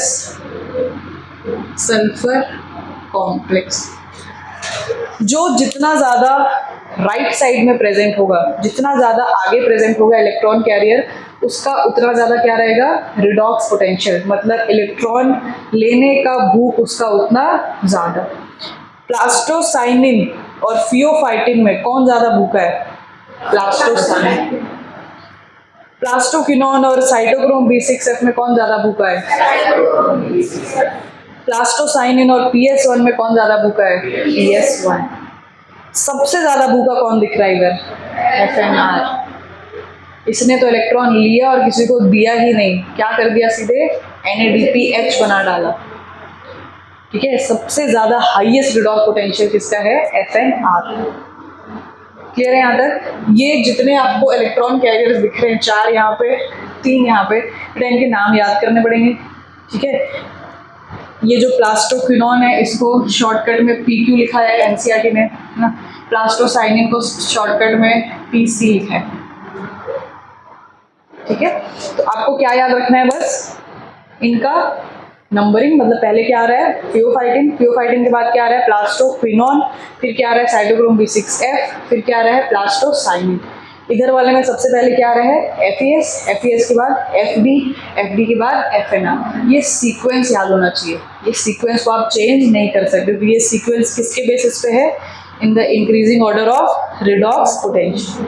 सल्फर कॉम्प्लेक्स. जो जितना ज़्यादा राइट साइड में प्रेजेंट होगा, जितना ज़्यादा आगे प्रेजेंट होगा इलेक्ट्रॉन कैरियर, उसका उतना ज़्यादा क्या रहेगा, रिडॉक्स पोटेंशियल. मतलब इलेक्ट्रॉन लेने का भूख उसका उतना ज़्यादा. प्लास्टोसाइनिन और थियोफाइटिन में कौन ज़्यादा भूखा है, प्लास्टोसाइनिन. प्लास्टोक्विनोन और साइटोक्रोम B6F में कौन ज़्यादा भूखा है, प्लास्टोसाइनिन और PS1 में कौन ज़्यादा भूखा है, PS1. सबसे ज़्यादा भूखा कौन दिख रहा है इधर, FNR. इसने तो इलेक्ट्रॉन लिया और किसी को दिया ही नहीं, क्या कर दिया, सीधे NADPH बना डाला. ठीक है, सबसे ज़्यादा हाईएस्ट रिडॉक्स पोटेंशियल किसका है, FNR. क्लियर है यहाँ तक. ये जितने आपको इलेक्ट्रॉन कैरियर्स दिख रहे हैं, 4 यहाँ पे 3 यहाँ पे, इनके नाम याद करने पड़ेंगे. ठीक है, ये जो प्लास्टोक्विनोन है इसको शॉर्टकट में PQ लिखा है NCERT ने, है ना. प्लास्टोसाइनिन को शॉर्टकट में PC लिखा है. ठीक है, तो आपको क्या याद रखना है, बस इनका नंबरिंग. मतलब पहले क्या आ रहा है, थियोफाइटिन. थियोफाइटिन के बाद क्या आ रहा है, प्लास्टोक्विनोन. फिर क्या आ रहा है, साइटोक्रोम B6F. फिर क्या आ रहा है, प्लास्टोसाइनिन. इधर वाले में सबसे पहले क्या आ रहा है, FES. FES के बाद FD. FD के बाद FNR. ये सीक्वेंस याद होना चाहिए. ये सीक्वेंस को आप चेंज नहीं कर सकते. तो ये सीक्वेंस किसके बेसिस पे है, in the increasing order of redox potential.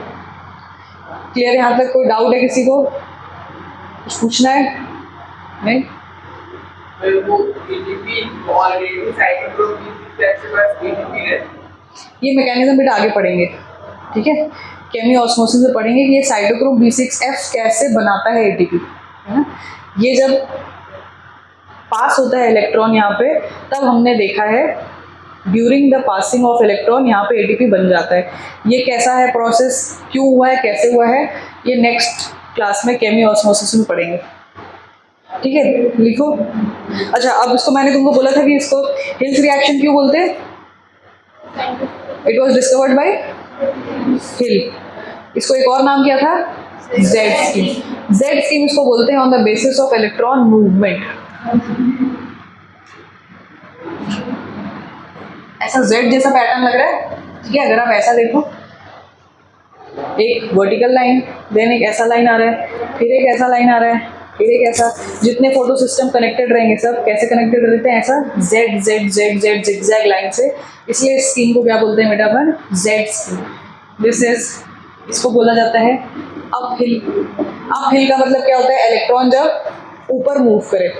Clear है यहाँ तक. कोई डाउट है किसी को, कुछ पूछना है, नहीं. वो ATP ऑलरेडी साइटोक्रोम B6F के पास ATP है. ये मैकेनिज्म बेटा आगे पढ़ेंगे. ठीक है, केमी ऑस्मोसिस से पढ़ेंगे कि ये साइटोक्रोम B6F कैसे बनाता है ATP, है ना. ये जब पास होता है इलेक्ट्रॉन यहाँ पे, तब हमने देखा है during the passing of electron यहाँ पे ATP बन जाता है. ये कैसा है प्रोसेस, क्यों हुआ है, कैसे हुआ है, ये नेक्स्ट क्लास में केमी ऑस्मोसिस में पढ़ेंगे. ठीक है, लिखो. अच्छा, अब इसको मैंने तुमको बोला था कि इसको हिल्स रिएक्शन क्यों बोलते हैं, इट वॉज डिस्कवर्ड बाय हिल. इसको एक और नाम क्या था, Z स्कीम. Z स्कीम इसको बोलते हैं on the basis of electron movement. ऐसा Z जैसा पैटर्न लग रहा है. ठीक है, अगर आप ऐसा देखो, एक वर्टिकल लाइन, देन एक ऐसा लाइन आ रहा है, फिर एक ऐसा लाइन आ रहा है, फिर एक ऐसा. जितने फोटो सिस्टम कनेक्टेड रहेंगे सब कैसे कनेक्टेड रहते हैं, ऐसा Z Z Z Z zigzag line से. इसलिए इस स्कीम को क्या बोलते हैं बेटा अपन, Z स्कीम. दिस इज, इसको बोला जाता है अपहिल. अपहिल का मतलब क्या होता है, इलेक्ट्रॉन जब ऊपर मूव करे.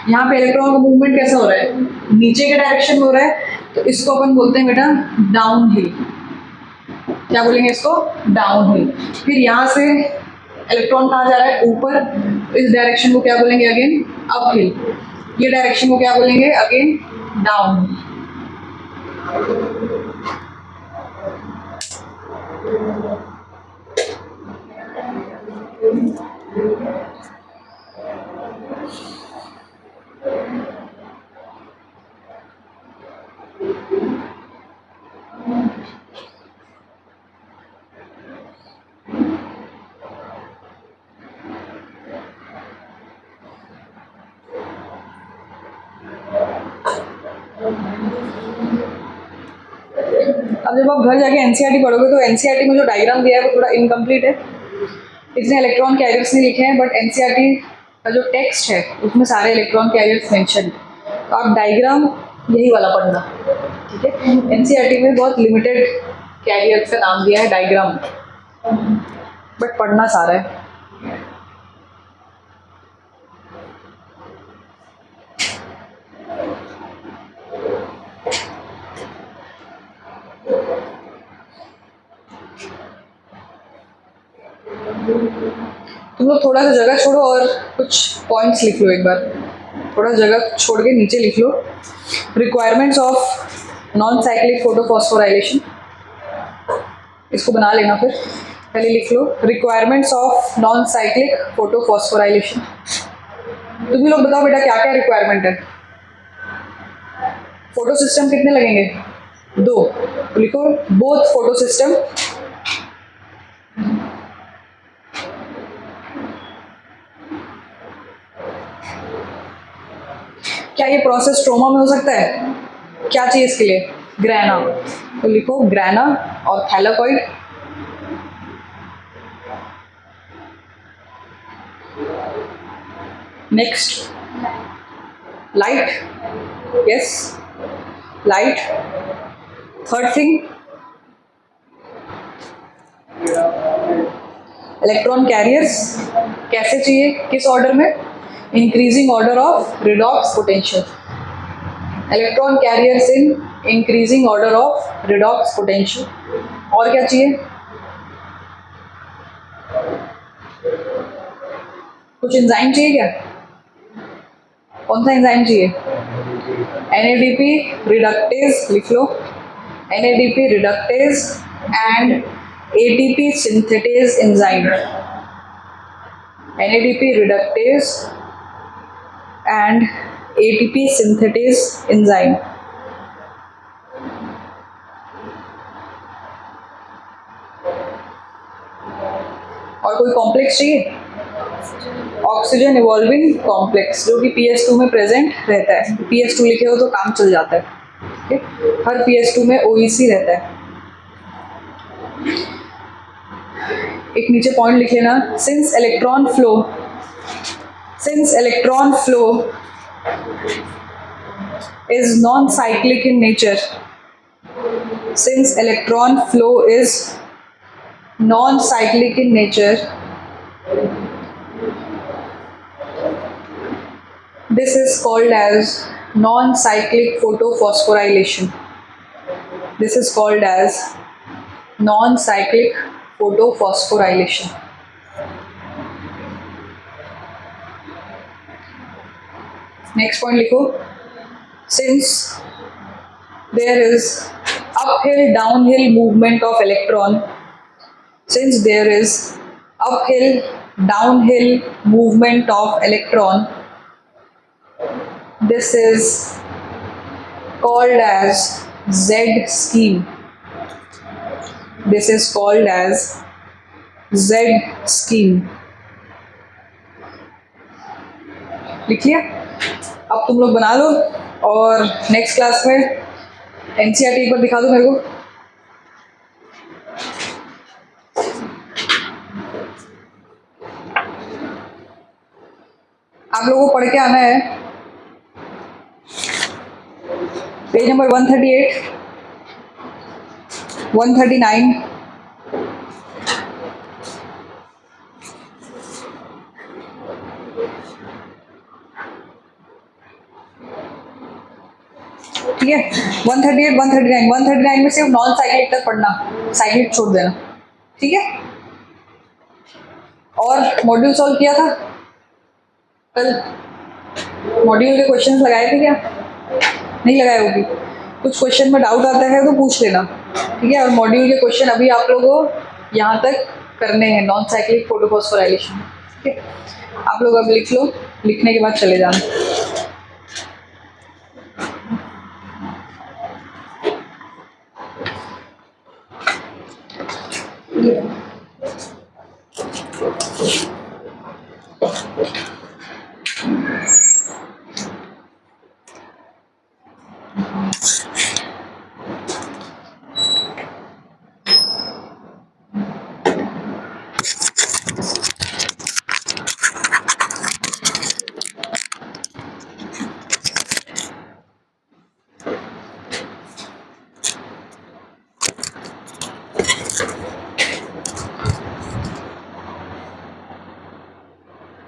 यहाँ पे इलेक्ट्रॉन का मूवमेंट कैसा हो रहा है, नीचे के डायरेक्शन में हो रहा है, तो इसको अपन बोलते हैं बेटा डाउन हिल. क्या बोलेंगे इसको, डाउन हिल. फिर यहाँ से इलेक्ट्रॉन कहाँ जा रहा है, ऊपर. इस डायरेक्शन को क्या बोलेंगे, अगेन अप हिल. ये डायरेक्शन को क्या बोलेंगे, अगेन डाउन. अब जब आप घर जाके एनसीईआरटी पढ़ोगे तो एनसीईआरटी में जो डायग्राम दिया है वो थोड़ा इनकम्प्लीट है, इतने इलेक्ट्रॉन कैरियर्स नहीं लिखे हैं, बट एनसीईआरटी का जो टेक्स्ट है उसमें सारे इलेक्ट्रॉन कैरियर्स मेंशन है, तो आप डायग्राम यही वाला पढ़ना, ठीक है। एनसीईआरटी में बहुत लिमिटेड कैरियर्स का नाम दिया है डायग्राम, बट पढ़ना सारा है। तुम लोग थोड़ा सा जगह छोड़ो और कुछ पॉइंट्स लिख लो, एक बार थोड़ा जगह छोड़ के नीचे लिख लो। Requirements of non cyclic photophosphorylation, इसको बना लेना, फिर पहले लिख लो requirements of non cyclic photophosphorylation. तुम ही लोग बताओ बेटा क्या क्या रिक्वायरमेंट है। फोटो सिस्टम कितने लगेंगे? 2, तो लिखो बोथ फोटो सिस्टम क्या ये प्रोसेस स्ट्रोमा में हो सकता है? क्या चाहिए इसके लिए? ग्रैना, तो लिखो ग्रैना और thylakoid. Next light, yes light. Third thing electron carriers, कैसे चाहिए, किस ऑर्डर में? Increasing order of redox potential, electron carriers in increasing order of redox potential. और क्या चाहिए? कुछ एंजाइम चाहिए क्या? कौन सा एंजाइम चाहिए? NADP रिडक्टेज, लिख लो NADP reductase and ATP synthetase enzyme, NADP reductase and ATP synthetase enzyme. और कोई कॉम्प्लेक्स चाहिए? ऑक्सीजन इवॉल्विंग कॉम्प्लेक्स, जो कि PS2 में प्रेजेंट रहता है। PS2 लिखे हो तो काम चल जाता है, ठीक है। हर PS2 में OEC रहता है। एक नीचे पॉइंट लिख लेना, since electron flow is non-cyclic in nature, since electron flow is non-cyclic in nature, this is called as non-cyclic photophosphorylation. This is called as non-cyclic photophosphorylation. Next point लिखो, since there is uphill downhill movement of electron, since there is uphill downhill movement of electron, this is called as Z scheme. This is called as Z scheme. लिख लिया? अब तुम लोग बना लो और next class में NCERT एक बार दिखा दो मेरे को। आप लोगों को पढ़ के आना है पेज नंबर 138, 139, ठीक है। 138, 139, 139 में सिर्फ नॉन साइक्लिक तक पढ़ना, साइक्लिक छोड़ देना, ठीक है। और मॉड्यूल सॉल्व किया था कल? मॉड्यूल के क्वेश्चंस लगाए थे क्या? नहीं लगाए होगी। कुछ क्वेश्चन में डाउट आता है तो पूछ लेना, ठीक है। और मॉड्यूल के क्वेश्चन अभी आप लोगों को यहाँ तक करने हैं, नॉन साइक्लिक फोटोफॉस्फोराइलेशन, ठीक है। आप लोग अब लिख लो, लिखने के बाद चले जाना।